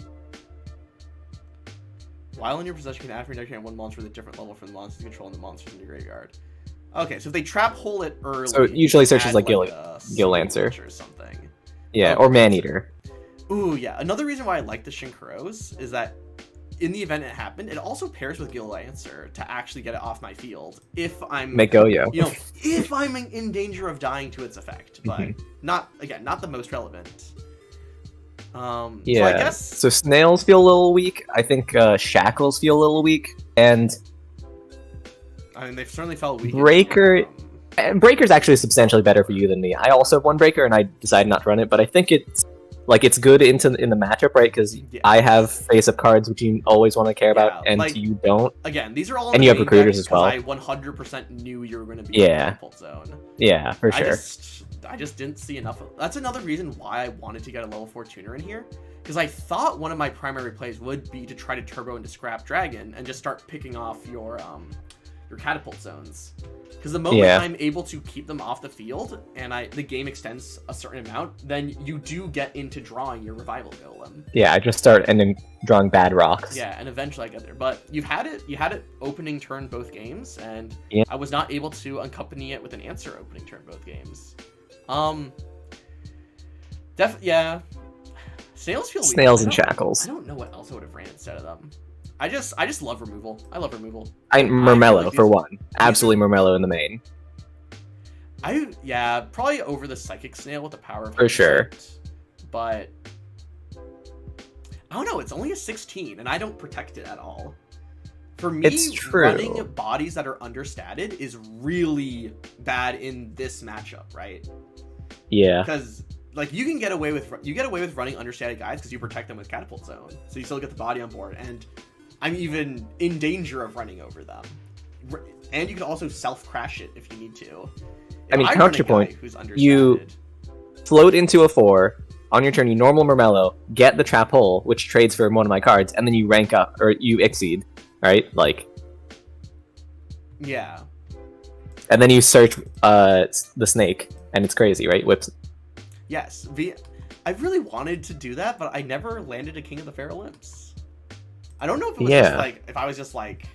While in your possession, you can add from your deck one monster with a different level from the monsters you control in the monsters in your graveyard. Okay, so if they trap hole it early, so it usually searches like Gil Lancer or something. Yeah, or Man-Eater. Ooh, yeah. Another reason why I like the Shinkuros is that in the event it happened, it also pairs with Gil Lancer to actually get it off my field if I'm Go-Yo. You know, if I'm in danger of dying to its effect, but not the most relevant. Yeah. So I guess so Snails feel a little weak. I think Shackles feel a little weak, and I mean, they've certainly felt weak. Breaker's actually substantially better for you than me. I also have one Breaker, and I decided not to run it, but I think it's good in the matchup, right? Because I have face-up cards, which you always want to care about, and you don't. Again, these are all and you have recruiters as well. I 100% knew you were going to be in the Catapult Zone. Yeah, for sure. I just didn't see enough. That's another reason why I wanted to get a level 4 tuner in here, because I thought one of my primary plays would be to try to turbo into Scrap Dragon and just start picking off your Catapult Zones. Because the moment I'm able to keep them off the field and the game extends a certain amount, then you do get into drawing your Revival Golem. Yeah, I just start and then drawing bad rocks. Yeah, and eventually I get there. But you had it opening turn both games, and I was not able to accompany it with an answer opening turn both games. Yeah. Snails feel weird. Snails and Shackles. I don't know what else I would have ran instead of them. I just love removal. I love removal. Murmello, for one. Absolutely Murmello in the main. Probably over the Psychic Snail with the power of... For sure. But... I don't know, it's only a 16, and I don't protect it at all. For me, running bodies that are understated is really bad in this matchup, right? Yeah. Because... like, you get away with running understated guys because you protect them with Catapult Zone. So you still get the body on board, and I'm even in danger of running over them. And you can also self-crash it if you need to. I mean, run a counterpoint, guy who's you understated- float into a 4. On your turn, you normal Murmello, get the Trap Hole, which trades for one of my cards, and then you rank up, or you exceed, right? Like, Yeah. and then you search the snake, and it's crazy, right? Whips. Yes. I really wanted to do that, but I never landed a King of the Feral Imps. I don't know if it was just like, if I was just like,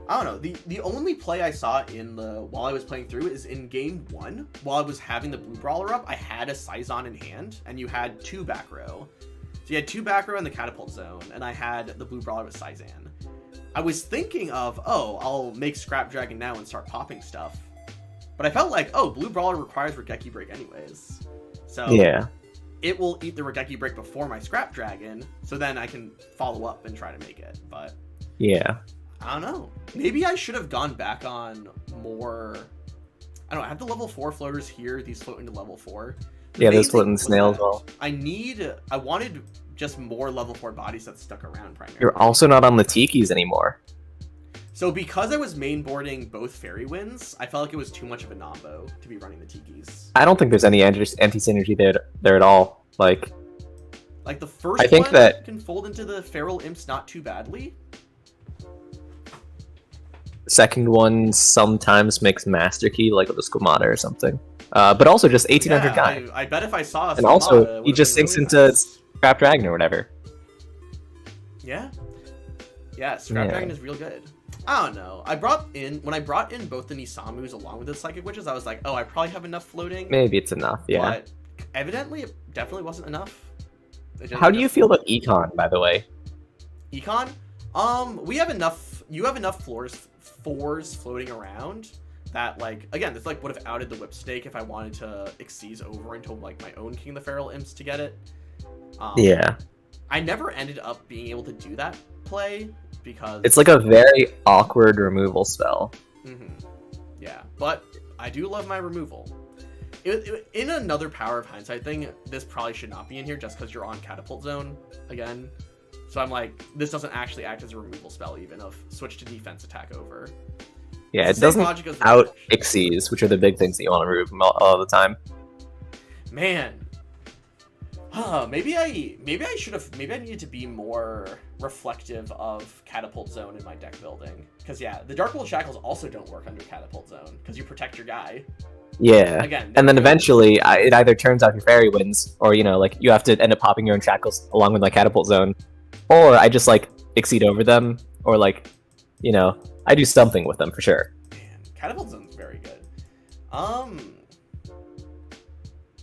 I don't know. The only play I saw while I was playing through is in game 1, while I was having the blue brawler up, I had a Scyzon in hand, and you had 2 back row. So you had 2 back row in the catapult zone, and I had the blue brawler with Scyzan. I was thinking of, I'll make Scrap Dragon now and start popping stuff. But I felt like, blue brawler requires Regeki Break anyways. So Yeah. it will eat the Regeki Break before my Scrap Dragon, so then I can follow up and try to make it. But Yeah. I don't know. Maybe I should have gone back on more. I don't know. I have the level 4 floaters here. These float into level 4. Yeah, those float in snail as well. I wanted just more level 4 bodies that stuck around primarily. You're also not on the Tikis anymore. So because I was mainboarding both Fairy Winds, I felt like it was too much of a nombo to be running the Tikis. I don't think there's any anti-synergy there at all. Like the first I think one that can fold into the Feral Imps not too badly. second one sometimes makes Master Key, like with a Squamata or something. But also just 1800 guy. I bet if I saw a And also, Squamata, it he would've just been sinks really into nice. Scrap Dragon or whatever. Yeah. Yeah, Scrap Yeah. Dragon is real good. I don't know. When I brought in both the Nisamus along with the Psychic Witches, I was like, I probably have enough floating. Maybe it's enough, yeah. But evidently, it definitely wasn't enough. How do you feel about Econ, by the way? Econ? We have enough. You have enough fours floating around that, like, again, this like would have outed the Whip Snake if I wanted to Xyz over into like my own King of the Feral Imps to get it. Yeah. I never ended up being able to do that play because It's like a very awkward removal spell. Yeah, but I do love my removal. In another Power of Hindsight thing, this probably should not be in here just because you're on Catapult Zone again. So I'm like, this doesn't actually act as a removal spell even of switch to defense attack over. Yeah, It's it the same doesn't logic as the out switch. Xyz, which are the big things that you want to remove all the time. Man. Maybe I needed to be more reflective of Catapult Zone in my deck building. Because yeah, the Dark World Shackles also don't work under Catapult Zone because you protect your guy. Yeah. Again, And then eventually, it either turns off your Fairy Winds, or, like, you have to end up popping your own Shackles along with, like, Catapult Zone. Or I just, like, Exceed over them, or, like, I do something with them for sure. Man, Catapult Zone's very good.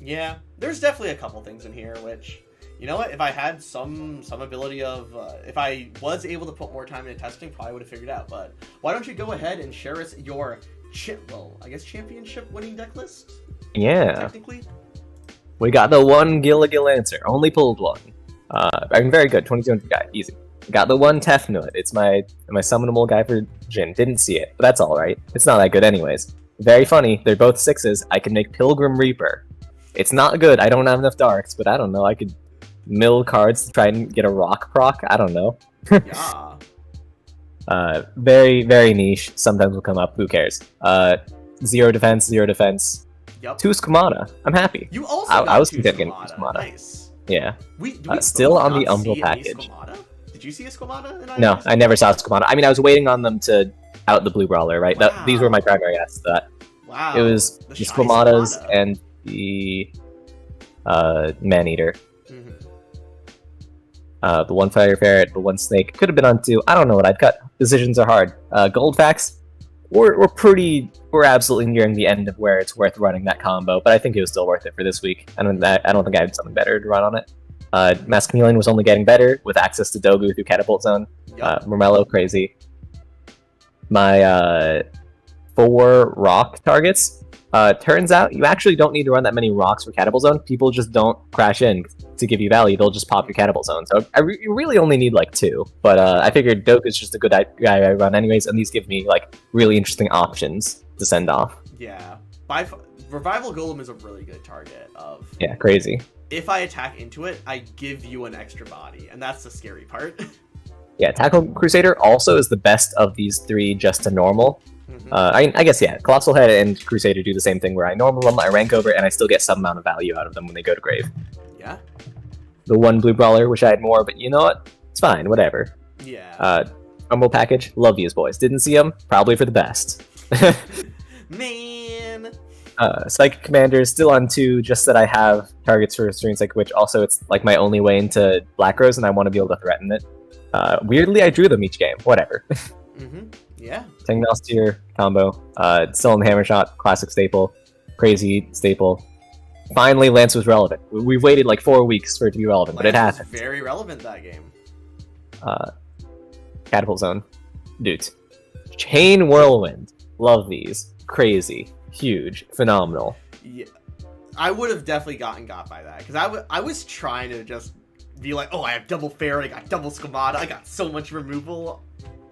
Yeah, there's definitely a couple things in here which, you know what, if I had some ability of, if I was able to put more time into testing, probably would have figured out. But why don't you go ahead and share us your, championship winning deck list? Yeah. Technically. We got the one Gilligal answer. Only pulled one. I'm very good. 2200 guy. Easy. Got the one Tefnut. It's my summonable guy for Jin. Didn't see it, but that's alright. It's not that good anyways. Very funny. They're both 6s. I can make Pilgrim Reaper. It's not good. I don't have enough darks, but I don't know. I could mill cards to try and get a rock proc. I don't know. Yeah. Very, very niche. Sometimes will come up. Who cares? 0 defense, 0 defense. Yep. 2 Squamata. I'm happy. You also I was two thinking Squamata. Squamata. Nice. Yeah. Do we still both on the not Umbral see any package. Squamata? Did you see a Squamata? In No, either? I never saw Squamata. I mean, I was waiting on them to out the Blue Brawler, right? Wow. These were my primary asks. Wow. It was The the shy Squamatas Squamata. and the Man-Eater. Mhm. The one Fire Ferret, the one Snake. Could have been on 2. I don't know what I'd cut. Decisions are hard. Goldfax, we're absolutely nearing the end of where it's worth running that combo, but I think it was still worth it for this week. I don't think I had something better to run on it. Mask Chameleon was only getting better with access to Dogu through Catapult Zone. Yup. Murmello, crazy. My 4 rock targets. Turns out you actually don't need to run that many rocks for Catapult Zone. People just don't crash in to give you value. They'll just pop your Catapult Zone. So you really only need like 2. But I figured Doku is just a good guy I run anyways, and these give me like really interesting options to send off. Yeah. Revival Golem is a really good target of... Yeah, crazy. If I attack into it, I give you an extra body, and that's the scary part. Yeah, Tackle Crusader also is the best of these 3 just to normal. I guess, yeah, Colossal Head and Crusader do the same thing where I normal them, I rank over, and I still get some amount of value out of them when they go to grave. Yeah. The one blue brawler, wish I had more, but you know what? It's fine, whatever. Yeah. Rumble package, love these boys. Didn't see them, probably for the best. Man. Psychic Commander is still on 2, just that I have targets for Serene Psychic Witch. Also, it's like my only way into Black Rose, and I want to be able to threaten it. Weirdly, I drew them each game. Whatever. Yeah. Tangnostier combo. Still in the Hammer Shot, classic staple. Crazy staple. Finally, Lance was relevant. We've waited like 4 weeks for it to be relevant, but it Lance happened. was very relevant that game. Catapult Zone. Dudes. Chain Whirlwind. Love these. Crazy. Huge. Phenomenal. Yeah. I would have definitely gotten got by that, because I was trying to just be like, oh, I have double fair, I got double schemata, I got so much removal.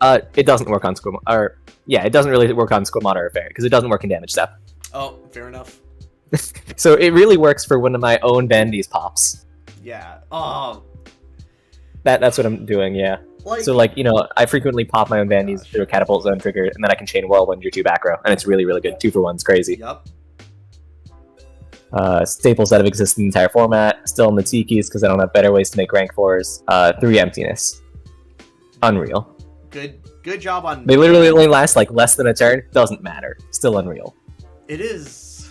It doesn't work on Squamata, or yeah, it doesn't really work on Squamata or Fair, because it doesn't work in damage step. Oh, fair enough. So it really works for one of my own Vanities pops. Yeah. Oh. That's what I'm doing, yeah. So, like, you know, I frequently pop my own Vanities through a Catapult Zone trigger, and then I can chain Whirlwind your 2 back row, and it's really, really good. 2 for 1's crazy. Yup. Staples that have existed in the entire format. Still in the Tikis, because I don't have better ways to make rank 4s. 3 Emptiness. Unreal. Good job on... They literally only last, like, less than a turn. Doesn't matter. Still unreal. It is...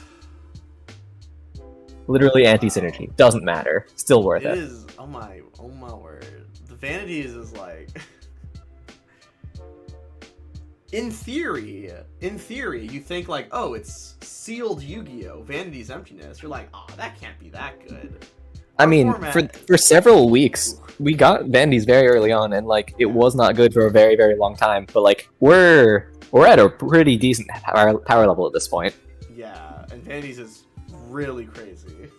Literally anti-synergy. Doesn't matter. Still worth it. It is... Oh my word. The Vanities is like... In theory, you think like, oh, it's sealed Yu-Gi-Oh! Vanity's Emptiness. You're like, oh, that can't be that good. I mean, for several weeks, we got Vanities very early on, and like it was not good for a very, very long time. But like we're at a pretty decent power level at this point. Yeah, and Vanities is really crazy.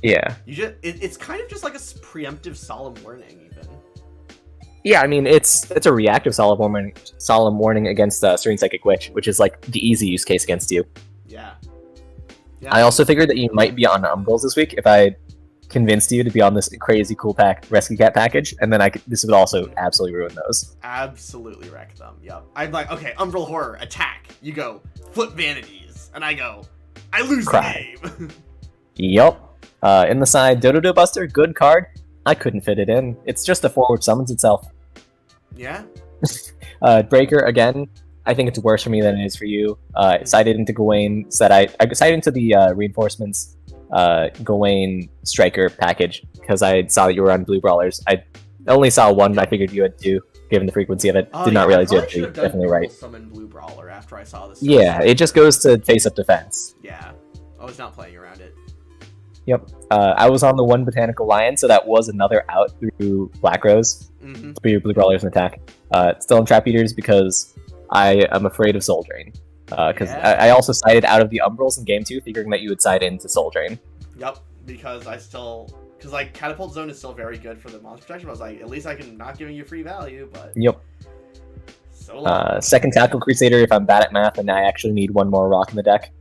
Yeah. It's kind of just like a preemptive solemn warning, even. Yeah, I mean it's a reactive solemn warning against Serene Psychic Witch, which is like the easy use case against you. Yeah. I also figured that you might be on Umbrals this week if I convinced you to be on this crazy cool Rescue Cat package, and then this would also absolutely ruin those. Absolutely wreck them. Yep. I'm like, okay, Umbral Horror, attack. You go, flip Vanities, and I go, I lose the game. Yup. In the side, Dodo Buster, good card. I couldn't fit it in. It's just a 4 which summons itself. Yeah. Breaker again. I think it's worse for me than it is for you. Cited into Gawain. I cited into the reinforcements. Gawain Striker package because I saw that you were on Blue Brawlers. I only saw 1. I figured you had 2, given the frequency of it. Did not realize you had 2. Definitely right. Summon Blue Brawler after I saw this. Yeah, it just goes to face up defense. Yeah, I was not playing around it. Yep. I was on the 1 Botanical Lion, so that was another out through Black Rose. Through Blue Brawlers and attack. Still in Trap Eaters because I am afraid of Soul Drain. Because I also sided out of the Umbrals in Game 2, figuring that you would side into Soul Drain. Yep, because like Catapult Zone is still very good for the monster protection. I was like, at least I can not giving you free value, but... Yep. So long. Second Tackle Crusader if I'm bad at math and I actually need 1 more rock in the deck.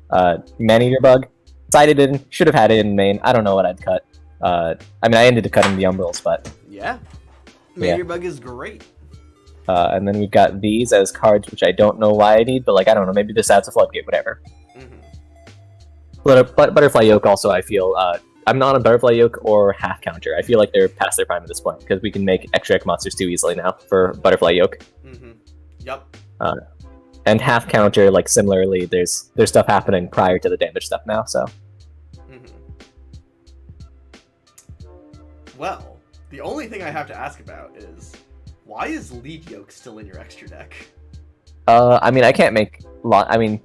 Man-Eater Bug. Sided in, should have had it in main. I don't know what I'd cut. I mean, I ended up cutting the Umbrals, but... Yeah. Man-Eater Bug is great. And then we've got these as cards, which I don't know why I need, but like, I don't know, maybe this adds a floodgate, whatever. Butterfly Yoke also, I feel, I'm not on Butterfly Yoke or Half Counter. I feel like they're past their prime at this point, because we can make extra monsters too easily now for Butterfly Yoke. Yep. And Half Counter, like, similarly, there's stuff happening prior to the damage stuff now, so. Well, the only thing I have to ask about is, why is Lead Yoke still in your extra deck? I mean, I can't make I mean,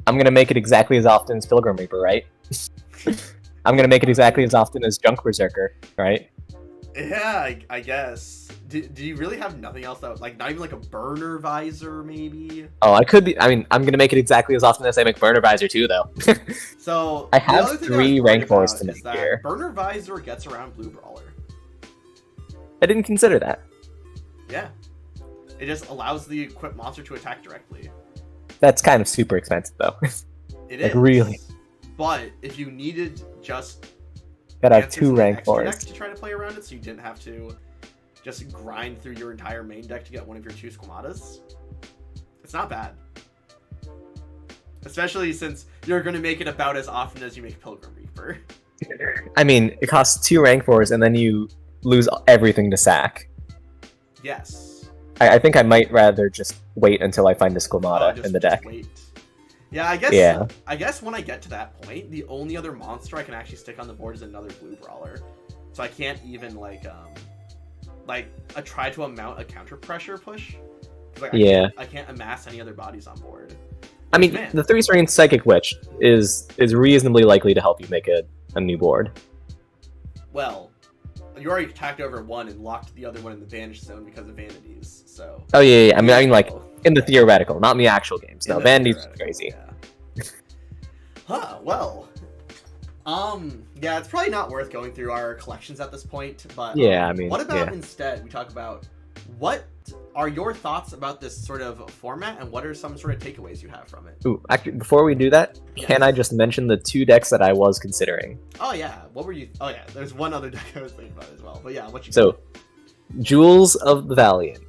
I'm gonna make it exactly as often as Pilgrim Reaper, right? I'm gonna make it exactly as often as Junk Berserker, right? Yeah, I guess. Do you really have nothing else that, like, not even like a Burner Visor, maybe? Oh, I could be. I mean, I'm gonna make it exactly as often as I make Burner Visor too, though. So I have 3 rank 4s to make here. Burner Visor gets around Blue Brawler. I didn't consider that. Yeah. It just allows the equipped monster to attack directly. That's kind of super expensive, though. It like, is. Really. But if you needed just... Gotta have 2 rank 4s. to try to play around it, so you didn't have to just grind through your entire main deck to get one of your 2 Squamatas, it's not bad. Especially since you're going to make it about as often as you make Pilgrim Reaper. I mean, it costs 2 rank 4s, and then you lose everything to sack. Yes. I think I might rather just wait until I find a Squamata in the deck. Wait. Yeah, I guess. Yeah. I guess when I get to that point, the only other monster I can actually stick on the board is another blue brawler. So I can't even like try to mount a counter pressure push. I can't amass any other bodies on board. I mean, the 3-strain Psychic Witch is reasonably likely to help you make a new board. Well, you already attacked over one and locked the other one in the banish zone because of vanities. So. Oh yeah. I mean, like in the theoretical, not in the actual games. No, vanities is crazy. Yeah. Huh. Well. Yeah, it's probably not worth going through our collections at this point. But yeah, I mean, what about instead we talk about what are your thoughts about this sort of format, and what are some sort of takeaways you have from it? Ooh, actually, before we do that, can I just mention the 2 decks that I was considering? Oh yeah, what were you? Oh yeah, there's one other deck I was thinking about as well. But yeah, what you? So, Jewels of the Valiant,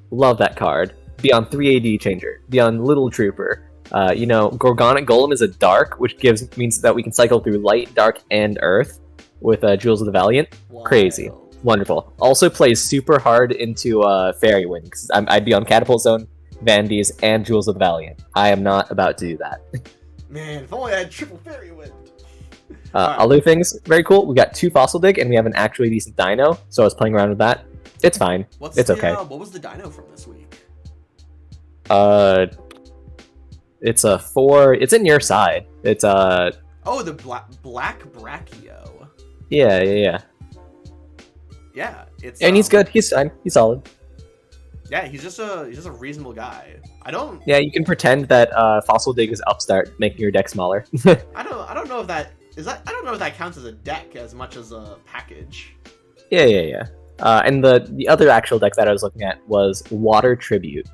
love that card. Beyond 3 AD changer, beyond Little Trooper. Gorgonic Golem is a dark, which means that we can cycle through light, dark, and earth with Jewels of the Valiant. Wild. Crazy. Wonderful. Also plays super hard into Fairy Wind, because I'd be on Catapult Zone, Vandies, and Jewels of the Valiant. I am not about to do that. Man, if only I had triple Fairy Wind. Other things, very cool. We got 2 Fossil Dig, and we have an actually decent Dino, so I was playing around with that. It's fine. It's okay. What was the Dino from this week? It's a 4. It's in your side. It's Oh, the black Brachio. Yeah. Yeah, it's. And he's good. He's fine. He's solid. Yeah, he's just a reasonable guy. I don't. Yeah, you can pretend that Fossil Dig is upstart, making your deck smaller. I don't know if that is that. I don't know if that counts as a deck as much as a package. Yeah. And the other actual deck that I was looking at was Water Tribute.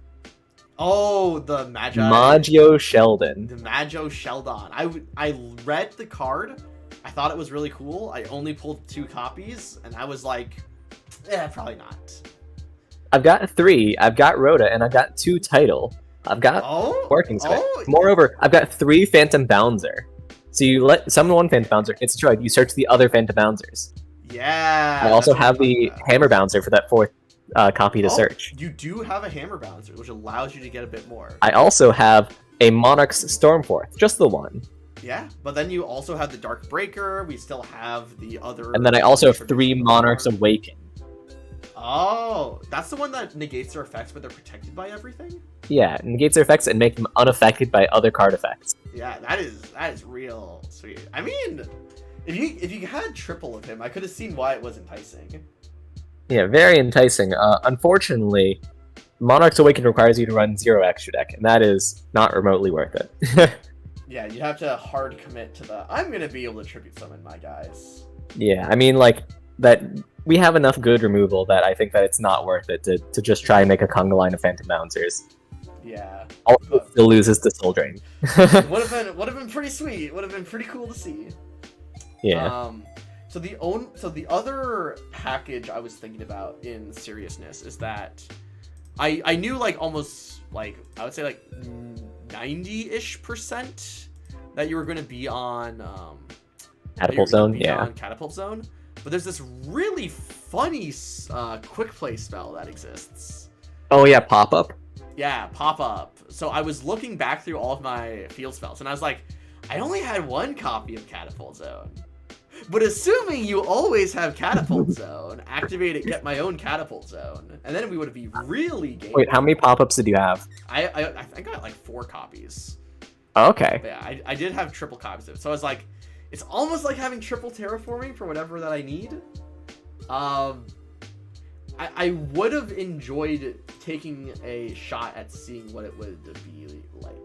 Oh, the Magio Sheldon. The Magio Sheldon. I read the card. I thought it was really cool. I only pulled 2 copies, and I was like, probably not. I've got 3. I've got Rhoda, and I've got 2 Title. I've got working space. Moreover, I've got 3 Phantom Bouncer. So you summon 1 Phantom Bouncer, it's destroyed. You search the other Phantom Bouncers. Yeah. I also have the Hammer Bouncer for that 4th copy to search. You do have a Hammer Bouncer, which allows you to get a bit more. I also have a Monarch's Stormforth, just the 1. Yeah, but then you also have the Dark Breaker. We still have the other. And then I also have 3 Monarchs Awaken. Oh, that's the one that negates their effects, but they're protected by everything? Yeah, negates their effects and make them unaffected by other card effects. Yeah, that is real sweet. I mean, if you had triple of him, I could have seen why it was enticing. Yeah, very enticing. Unfortunately, Monarch's Awaken requires you to run 0 extra deck, and that is not remotely worth it. Yeah, you have to hard commit to the, I'm going to be able to tribute summon my guys. Yeah, I mean, like, that we have enough good removal that I think that it's not worth it to just try and make a conga line of Phantom Bouncers. Yeah. Also still loses to Soul Drain. would have been pretty sweet. Would have been pretty cool to see. Yeah. So the other package I was thinking about in seriousness is that I knew like almost like I would say like 90-ish% that you were going to be on Catapult Zone. Yeah. On Catapult Zone, but there's this really funny quick play spell that exists. Oh yeah, pop up. Yeah, pop up. So I was looking back through all of my field spells, and I was like, I only had 1 copy of Catapult Zone. But assuming you always have Catapult Zone, activate it, get my own Catapult Zone, and then we would be really game. Wait, how many pop-ups did you have? I think I got like 4 copies. Oh, okay. But yeah, I did have triple copies of it. So I was like, it's almost like having triple terraforming for whatever that I need. I would have enjoyed taking a shot at seeing what it would be like,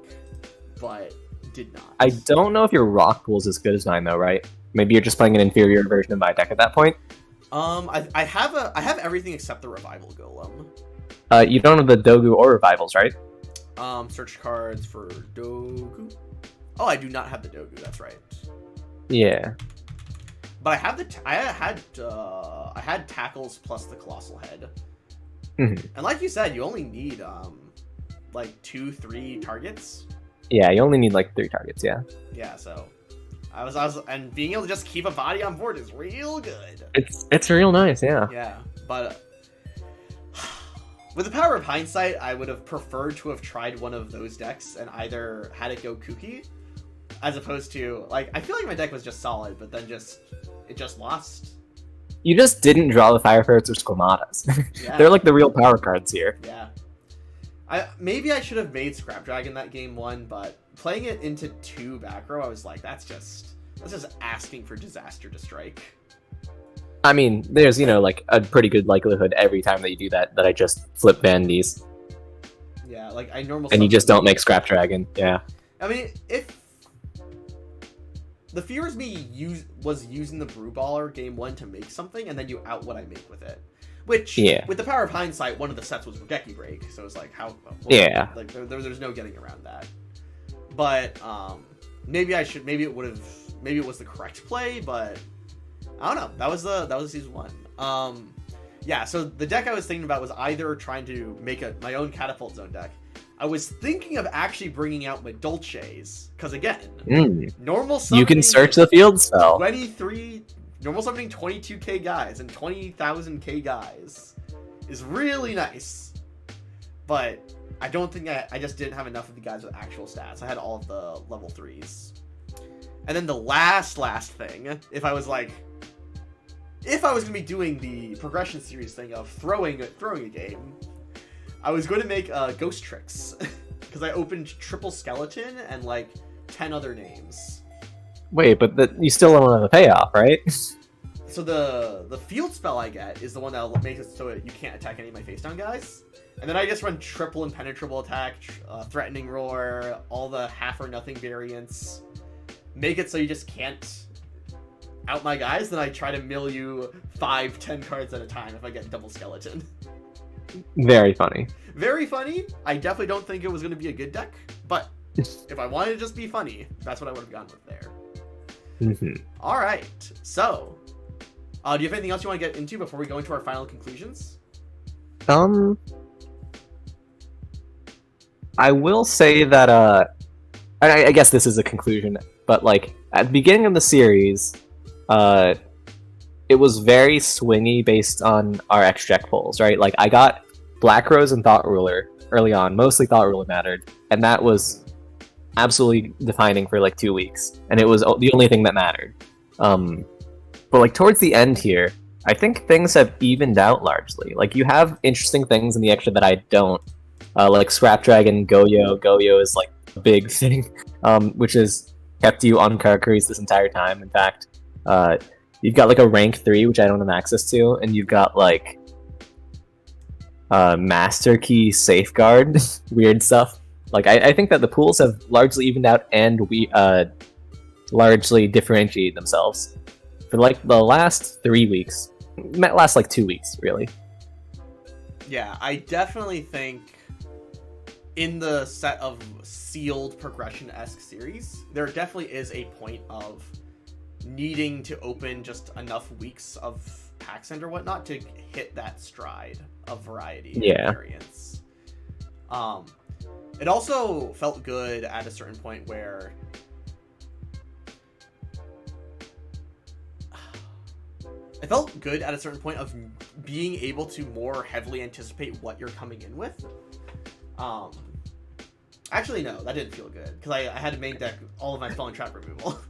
but did not. I don't know if your rock pool is as good as mine though, right? Maybe you're just playing an inferior version of my deck at that point. I have everything except the revival golem. You don't have the Dogu or revivals, right? Search cards for Dogu. Oh, I do not have the Dogu. That's right. Yeah. But I have I had tackles plus the colossal head. Mm-hmm. And like you said, you only need like 2-3 targets. Yeah, you only need like 3 targets. Yeah, Yeah, so I was, and being able to just keep a body on board is real good. it's real nice. Yeah. Yeah, but with the power of hindsight, I would have preferred to have tried one of those decks and either had it go kooky, as opposed to like I feel like my deck was just solid, but then it just lost. You just didn't draw the Fire Ferrets or Squamatas. Yeah. They're like the real power cards here. Yeah. Maybe I should have made Scrap Dragon that game 1, but playing it into 2 back row, I was like, that's just asking for disaster to strike. I mean, there's, like a pretty good likelihood every time that you do that I just flip Vandies. Yeah, like I normally. And you just don't make Scrap Dragon. Yeah. I mean, if the fear is me was using the Brew Baller game 1 to make something, and then you out what I make with it. Which, with the power of hindsight, one of the sets was Regeki Break, so it's like, like, there's no getting around that. But, maybe it was the correct play, but, I don't know, that was season 1. Yeah, so the deck I was thinking about was either trying to make my own Catapult Zone deck. I was thinking of actually bringing out Madolches, because again, normal summoning... You can search the field spell. Normal summoning 22k guys and 20,000k guys is really nice. But I don't think I just didn't have enough of the guys with actual stats. I had all of the level 3s. And then the last thing, if I was going to be doing the progression series thing of throwing a game, I was going to make Ghost Tricks. Because I opened Triple Skeleton and like 10 other names. Wait, but you still don't have the payoff, right? So the field spell I get is the one that makes it so you can't attack any of my face down guys. And then I just run triple impenetrable attack, threatening roar, all the half or nothing variants. Make it so you just can't out my guys, then I try to mill you 5-10 cards at a time if I get double skeleton. Very funny. Very funny. I definitely don't think it was going to be a good deck, but if I wanted to just be funny, that's what I would have gone with there. All right. So, do you have anything else you want to get into before we go into our final conclusions? I will say that I guess this is a conclusion, but like at the beginning of the series, it was very swingy based on our extract pulls, right? Like I got Black Rose and Thought Ruler early on. Mostly Thought Ruler mattered, and that was absolutely defining for like 2 weeks, and it was the only thing that mattered. But like towards the end here, I think things have evened out largely. Like you have interesting things in the extra that I don't, like Scrap Dragon, Goyo. Goyo is like a big thing, which has kept you on Karakuris this entire time. In fact, you've got like a rank 3, which I don't have access to, and you've got like Master Key Safeguard, weird stuff. Like I think that the pools have largely evened out, and we largely differentiate themselves. For like the last 3 weeks, last like 2 weeks, really. Yeah, I definitely think in the set of sealed progression-esque series, there definitely is a point of needing to open just enough weeks of packs and or whatnot to hit that stride of variety and variance. It also felt good at a certain point where it felt good at a certain point of being able to more heavily anticipate what you're coming in with. Actually, no, that didn't feel good because I had to main deck all of my spell and trap removal.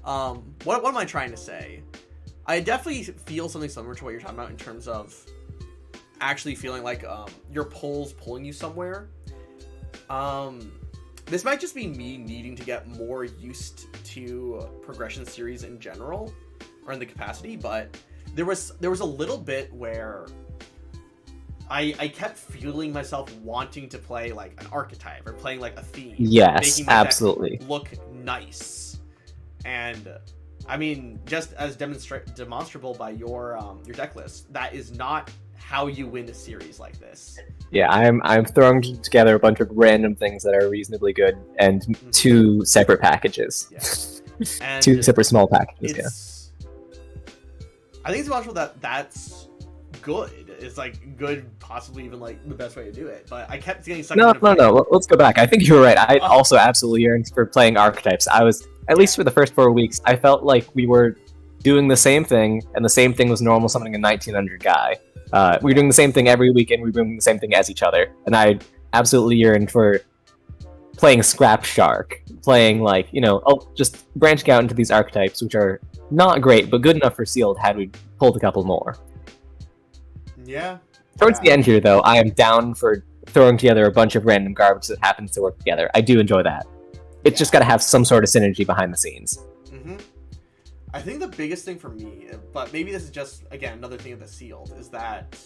What am I trying to say? I definitely feel something similar to what you're talking about in terms of actually feeling like your pull's pulling you somewhere. This might just be me needing to get more used to progression series in general, or in the capacity, but there was a little bit where I kept feeling myself wanting to play like an archetype or playing like a theme. Yes, making my absolutely. deck look nice. And I mean, just as demonstrable by your deck list, that is not how you win a series like this. Yeah, I'm throwing together a bunch of random things that are reasonably good, and 2 separate packages. Yeah. And 2 separate small packages. I think it's possible that that's good. It's like good, possibly even like the best way to do it. But I kept getting sucked No, into no, no. Let's go back. I think you were right. I also absolutely yearned for playing archetypes. I was, at least for the first 4 weeks, I felt like we were doing the same thing, and the same thing was normal summoning a 1900 guy. We were doing the same thing every week, and we were doing the same thing as each other. And I absolutely yearned for playing Scrap Shark, playing like, just branching out into these archetypes, which are not great, but good enough for sealed had we pulled a couple more. Yeah. Towards the end here, though, I am down for throwing together a bunch of random garbage that happens to work together. I do enjoy that. It's just got to have some sort of synergy behind the scenes. Mm-hmm. I think the biggest thing for me, but maybe this is just, again, another thing of the sealed, is that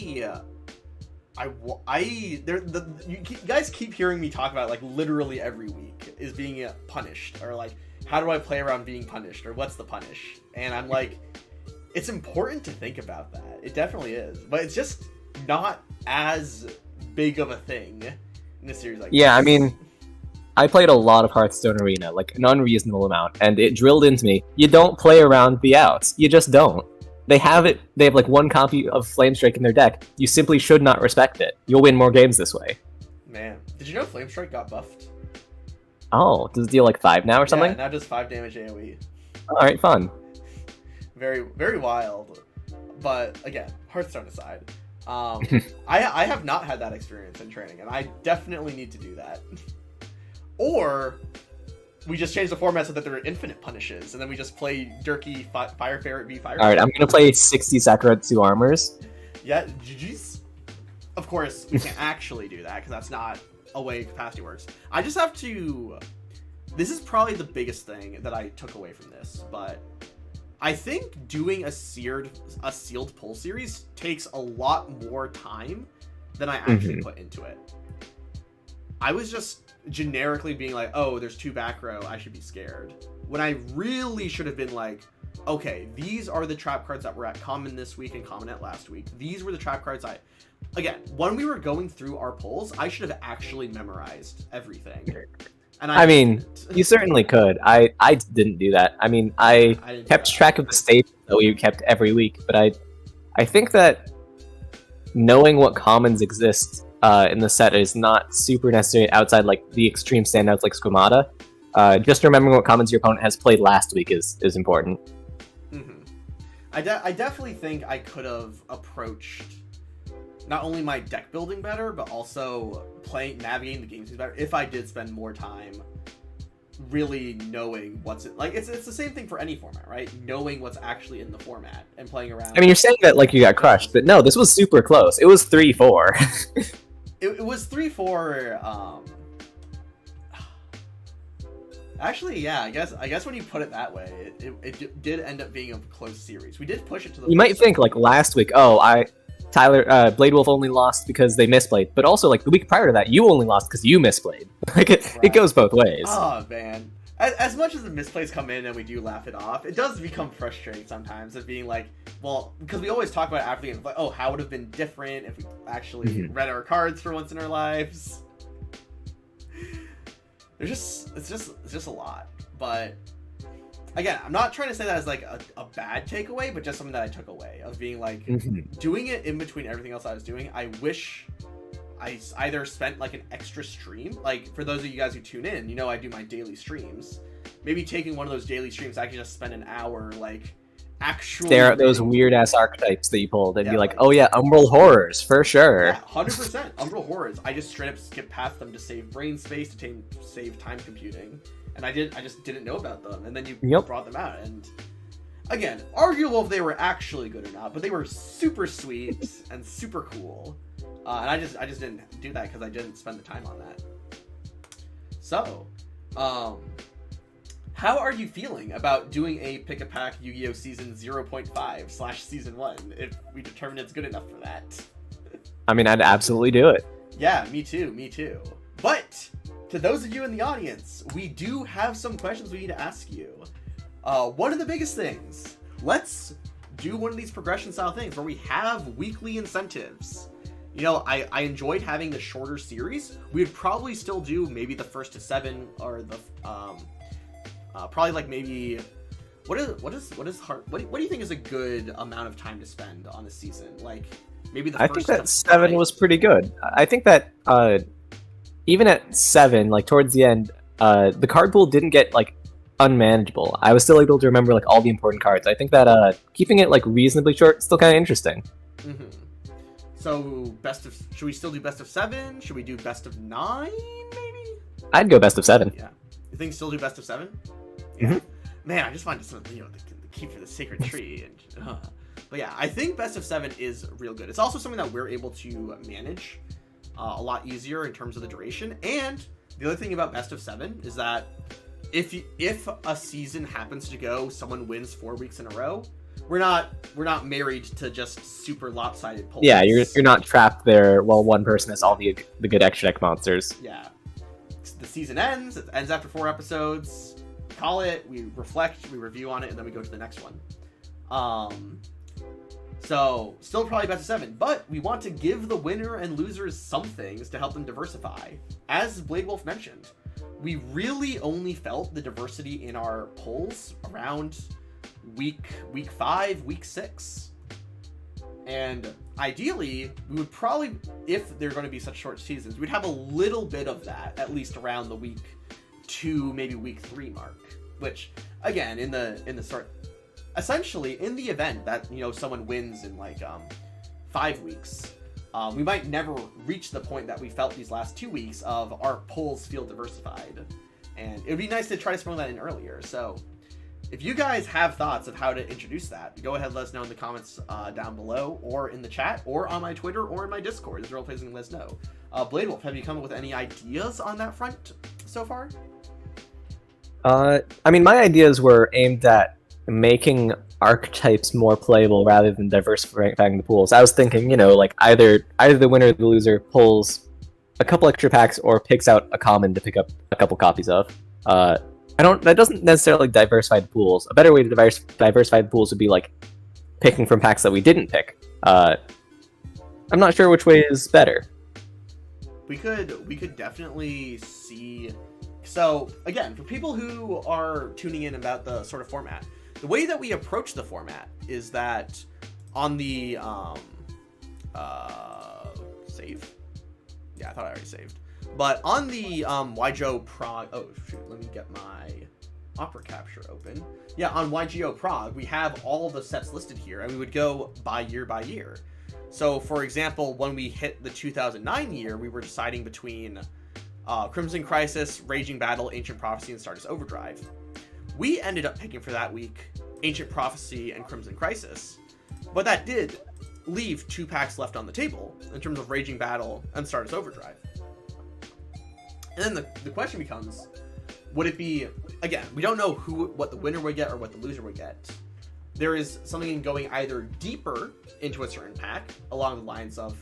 you guys keep hearing me talk about, like, literally every week is being punished, or like, how do I play around being punished, or what's the punish? And I'm like, it's important to think about that. It definitely is, but it's just not as big of a thing in a series like this. I mean, I played a lot of Hearthstone Arena, like an unreasonable amount, and it drilled into me, you don't play around the outs. You just don't. They have like one copy of Flamestrike in their deck. You simply should not respect it. You'll win more games this way. Man, did you know Flamestrike got buffed? Oh, does it deal like 5 now or something? Yeah, now does 5 damage AoE. Alright, fun. Very, very wild. But again, Hearthstone aside, I have not had that experience in training, and I definitely need to do that. Or we just change the format so that there are infinite punishes, and then we just play Durkee Fire Ferret v Fire. Alright, I'm gonna play 60 Sakuretsu armors. Yeah, GG's. Of course, we can't actually do that, because that's not a way capacity works. I just have to... This is probably the biggest thing that I took away from this, but I think doing a sealed pull series takes a lot more time than I actually put into it. I was just generically being like, oh, there's 2 back row, I should be scared. When I really should have been like, okay, these are the trap cards that were at common this week and common at last week. These were the trap cards again, when we were going through our polls, I should have actually memorized everything. And I mean, you certainly could. I didn't do that. I mean, I kept track of the states that we kept every week, but I think that knowing what commons exist in the set is not super necessary outside like the extreme standouts like Squamata. Just remembering what commons your opponent has played last week is important. Mm-hmm. I definitely think I could have approached not only my deck building better, but also navigating the games better if I did spend more time really knowing what's it like. It's the same thing for any format, right? Knowing what's actually in the format and playing around. I mean, you're saying that like you got crushed, but no, this was super close. It was 3-4. It was 3-4. Actually, yeah. I guess when you put it that way, it did end up being a close series. We did push it to the. You might think like last week, Blade Wolf only lost because they misplayed, but also like the week prior to that, you only lost because you misplayed. Like it goes both ways. Oh man, as much as the misplays come in and we do laugh it off, it does become frustrating sometimes of being like, well, because we always talk about it after the game, like, oh, how would have been different if we actually read our cards for once in our lives. It's just a lot, but. Again, I'm not trying to say that as like a bad takeaway, but just something that I took away of being like doing it in between everything else I was doing. I wish I either spent like an extra stream, like for those of you guys who tune in, I do my daily streams. Maybe taking one of those daily streams, I could just spend an hour like actually stare at those weird ass archetypes that you pulled and be like, oh yeah, Umbral Horrors for sure. Yeah, 100% Umbral Horrors. I just straight up skip past them to save brain space, to save time computing. And I just didn't know about them, and then you brought them out. And again, arguable if they were actually good or not, but they were super sweet and super cool. And I just didn't do that because I didn't spend the time on that. So, how are you feeling about doing a Pick a Pack Yu-Gi-Oh! Season 0.5 / Season 1 if we determine it's good enough for that? I mean, I'd absolutely do it. Yeah, me too. But to those of you in the audience, we do have some questions we need to ask you. One of the biggest things, let's do one of these progression style things where we have weekly incentives. I enjoyed having the shorter series. We'd probably still do maybe the 1st to 7 or the probably like maybe What do you think is a good amount of time to spend on a season? Like maybe the I first think that 7 5? was pretty good. I think that even at 7, like towards the end, the card pool didn't get like unmanageable. I was still able to remember like all the important cards. I think that keeping it like reasonably short is still kind of interesting. Mm-hmm. So should we still do best of 7? Should we do best of 9? Maybe. I'd go best of 7. Yeah. You think still do best of 7? Yeah. Mm-hmm. Man, I just wanted something, the keep for the sacred tree. But yeah, I think best of 7 is real good. It's also something that we're able to manage a lot easier in terms of the duration. And the other thing about best of 7 is that if a season happens to go, someone wins 4 weeks in a row, we're not married to just super lopsided polls. Yeah, you're not trapped there while one person has all the good extra deck monsters. Yeah. The season ends. It ends after 4 episodes. We call it. We reflect. We review on it, and then we go to the next one. So still probably best of 7, but we want to give the winner and losers some things to help them diversify. As Blade Wolf mentioned, we really only felt the diversity in our polls around week 5, week 6. And ideally, we would probably, if they're going to be such short seasons, we'd have a little bit of that, at least around the week 2, maybe week 3 mark. Which, again, in the start, essentially, in the event that, someone wins in, 5 weeks, we might never reach the point that we felt these last 2 weeks of our polls feel diversified. And it would be nice to try to sprinkle that in earlier. So if you guys have thoughts of how to introduce that, go ahead and let us know in the comments down below, or in the chat, or on my Twitter, or in my Discord. These are all places you can let us know. Blade Wolf, have you come up with any ideas on that front so far? I mean, my ideas were aimed at making archetypes more playable rather than diversifying the pools. I was thinking, either the winner or the loser pulls a couple extra packs or picks out a common to pick up a couple copies of. That doesn't necessarily diversify the pools. A better way to diversify the pools would be like picking from packs that we didn't pick. I'm not sure which way is better. We could definitely see. So again, for people who are tuning in about the sort of format, the way that we approach the format is that on the save. Yeah, I thought I already saved. But on the Yugioh Prague, oh shoot, let me get my opera capture open. Yeah, on Yugioh Prague, we have all the sets listed here, and we would go by year. So, for example, when we hit the 2009 year, we were deciding between Crimson Crisis, Raging Battle, Ancient Prophecy, and Stardust Overdrive. We ended up picking for that week Ancient Prophecy and Crimson Crisis, but that did leave 2 packs left on the table in terms of Raging Battle and Stardust Overdrive. And then the question becomes, would it be, again, we don't know what the winner would get or what the loser would get. There is something in going either deeper into a certain pack, along the lines of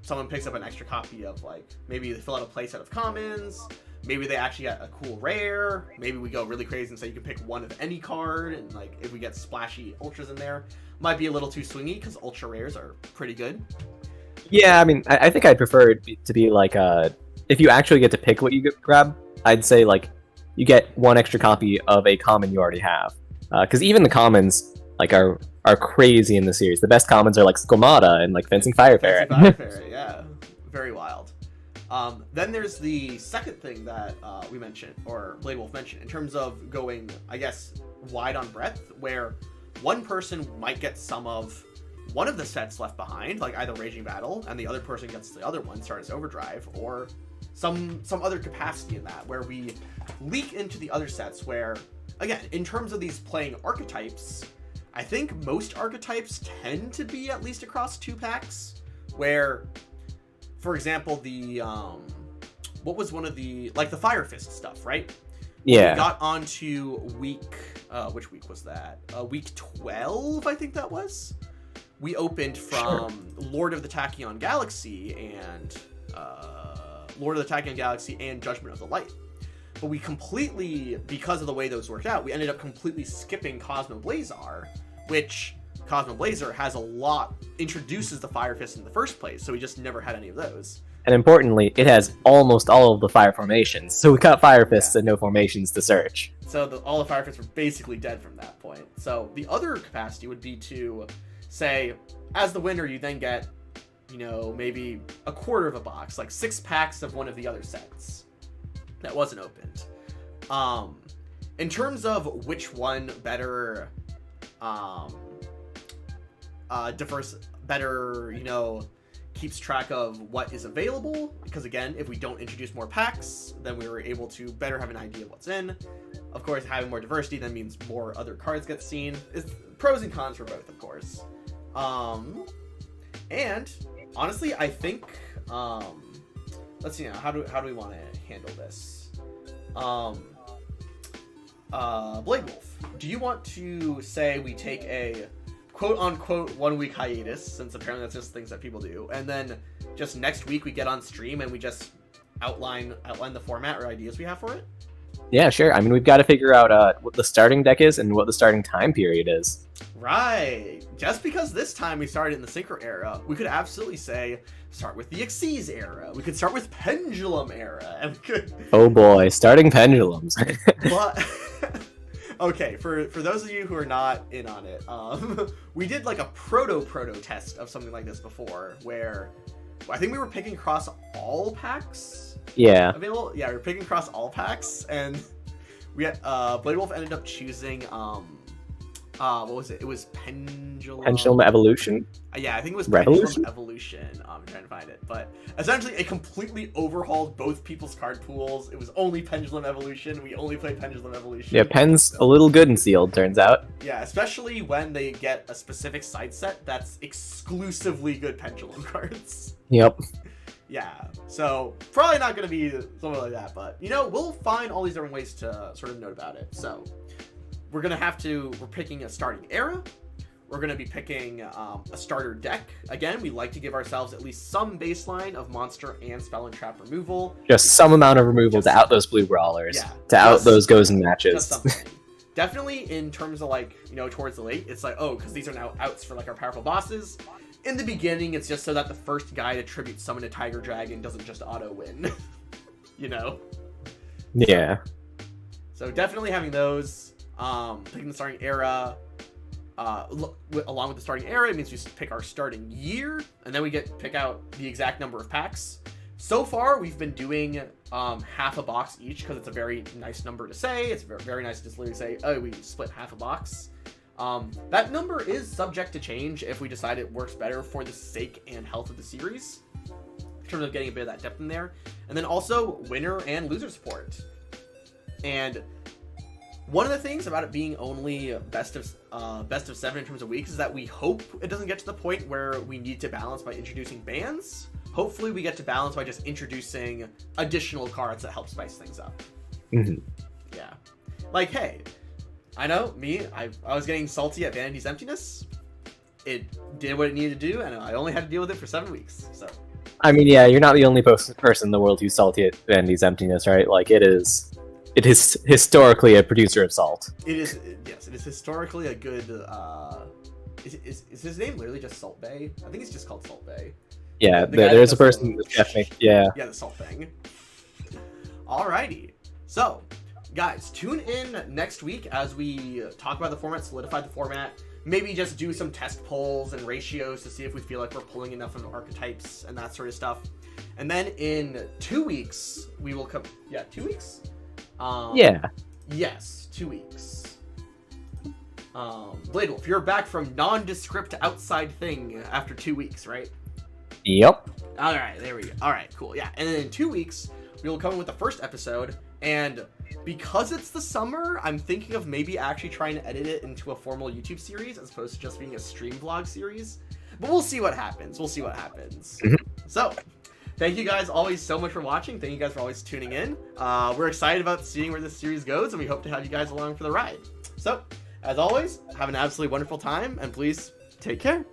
someone picks up an extra copy of, maybe they fill out a playset of commons, maybe they actually get a cool rare, maybe we go really crazy and say you can pick one of any card, and if we get splashy ultras in there, might be a little too swingy because ultra rares are pretty good. Yeah, I mean, I think I'd prefer it to be if you actually get to pick what you grab, I'd say you get 1 extra copy of a common you already have, because even the commons are crazy in the series. The best commons are Squamata and Fencing Firefarer. Yeah, very wild. Then there's the second thing that we mentioned, or Blade Wolf mentioned, in terms of going, I guess, wide on breadth, where one person might get some of one of the sets left behind, either Raging Battle, and the other person gets the other one, Stardust Overdrive, or some other capacity in that, where we leak into the other sets where, again, in terms of these playing archetypes, I think most archetypes tend to be at least across 2 packs, where, for example, the, what was one of the, the Fire Fist stuff, right? Yeah. We got onto week, which week was that? Week 12, I think that was? We opened from Lord of the Tachyon Galaxy and Judgment of the Light. But we completely, because of the way those worked out, we ended up completely skipping Cosmo Blazar, which Cosmo Blazer introduces the Fire Fist in the first place, so we just never had any of those. And importantly, it has almost all of the fire formations. So we got Fire Fists and no formations to search. So all the Fire Fists were basically dead from that point. So the other capacity would be to say, as the winner, you then get, you know, maybe a quarter of a box, like 6 packs of one of the other sets that wasn't opened. In terms of which one better, better, you know, keeps track of what is available, because again, if we don't introduce more packs, then we were able to better have an idea of what's in. Of course, having more diversity then means more other cards get seen. It's pros and cons for both, of course. And honestly, I think, let's see now, how do we want to handle this? Blade Wolf, do you want to say we take a quote-unquote 1-week hiatus, since apparently that's just things that people do, and then just next week we get on stream and we just outline the format or ideas we have for it? Yeah, sure. I mean, we've got to figure out what the starting deck is and what the starting time period is. Right. Just because this time we started in the Synchro era, we could absolutely say, start with the Xyz era. We could start with Pendulum era. And we could... Oh boy, starting pendulums. But... Okay, for those of you who are not in on it, we did like a proto test of something like this before, where I think we were picking across all packs. Yeah. Available. Yeah, we were picking across all packs, and we had Blade Wolf ended up choosing what was it? It was Pendulum Evolution. Yeah, I think it was Revolution? Pendulum Evolution. I'm trying to find it, but essentially it completely overhauled both people's card pools. It was only Pendulum Evolution. We only played Pendulum Evolution. Yeah, Pen's a little good and sealed, turns out. Yeah, especially when they get a specific side set that's exclusively good Pendulum cards. Yep. Yeah, so probably not going to be something like that, but you know, we'll find all these different ways to sort of note about it. So we're picking a starting era. We're going to be picking a starter deck. Again, we like to give ourselves at least some baseline of monster and spell and trap removal. Just some amount of removal to out those blue brawlers. Yeah, to out those goes and matches. Just something. Definitely in terms of like, you know, towards the late, it's like, oh, because these are now outs for like our powerful bosses. In the beginning, it's just so that the first guy to tribute summon a Tiger Dragon doesn't just auto win. You know? Yeah. So definitely having those. Picking the starting era. Along with the starting era, it means we pick our starting year, and then we pick out the exact number of packs. So far, we've been doing half a box each, because it's a very nice number to say. It's very nice to just literally say, oh, we split half a box. That number is subject to change if we decide it works better for the sake and health of the series, in terms of getting a bit of that depth in there. And then also winner and loser support. And one of the things about it being only best of 7 in terms of weeks is that we hope it doesn't get to the point where we need to balance by introducing bans. Hopefully we get to balance by just introducing additional cards that help spice things up. Mm-hmm. Yeah. Like, hey, I know, I was getting salty at Vanity's Emptiness. It did what it needed to do, and I only had to deal with it for 7 weeks, so. I mean, yeah, you're not the only person in the world who's salty at Vanity's Emptiness, right? Like, it is historically a producer of salt. It is, yes, it is historically a good, is his name literally just Salt Bay? I think it's just called Salt Bay. Yeah, there's a person that's definitely, yeah. Yeah, the Salt thing. Alrighty. So, guys, tune in next week as we talk about the format, solidify the format, maybe just do some test polls and ratios to see if we feel like we're pulling enough of archetypes and that sort of stuff. And then in 2 weeks, we will come, 2 weeks? Yeah. Yes, 2 weeks. Blade Wolf, you're back from nondescript outside thing after 2 weeks, right? Yep. Alright, there we go. Alright, cool. Yeah, and then in 2 weeks, we will come in with the first episode, and because it's the summer, I'm thinking of maybe actually trying to edit it into a formal YouTube series as opposed to just being a stream vlog series. But we'll see what happens. Mm-hmm. So, thank you guys always so much for watching. Thank you guys for always tuning in. We're excited about seeing where this series goes, and we hope to have you guys along for the ride. So, as always, have an absolutely wonderful time, and please take care.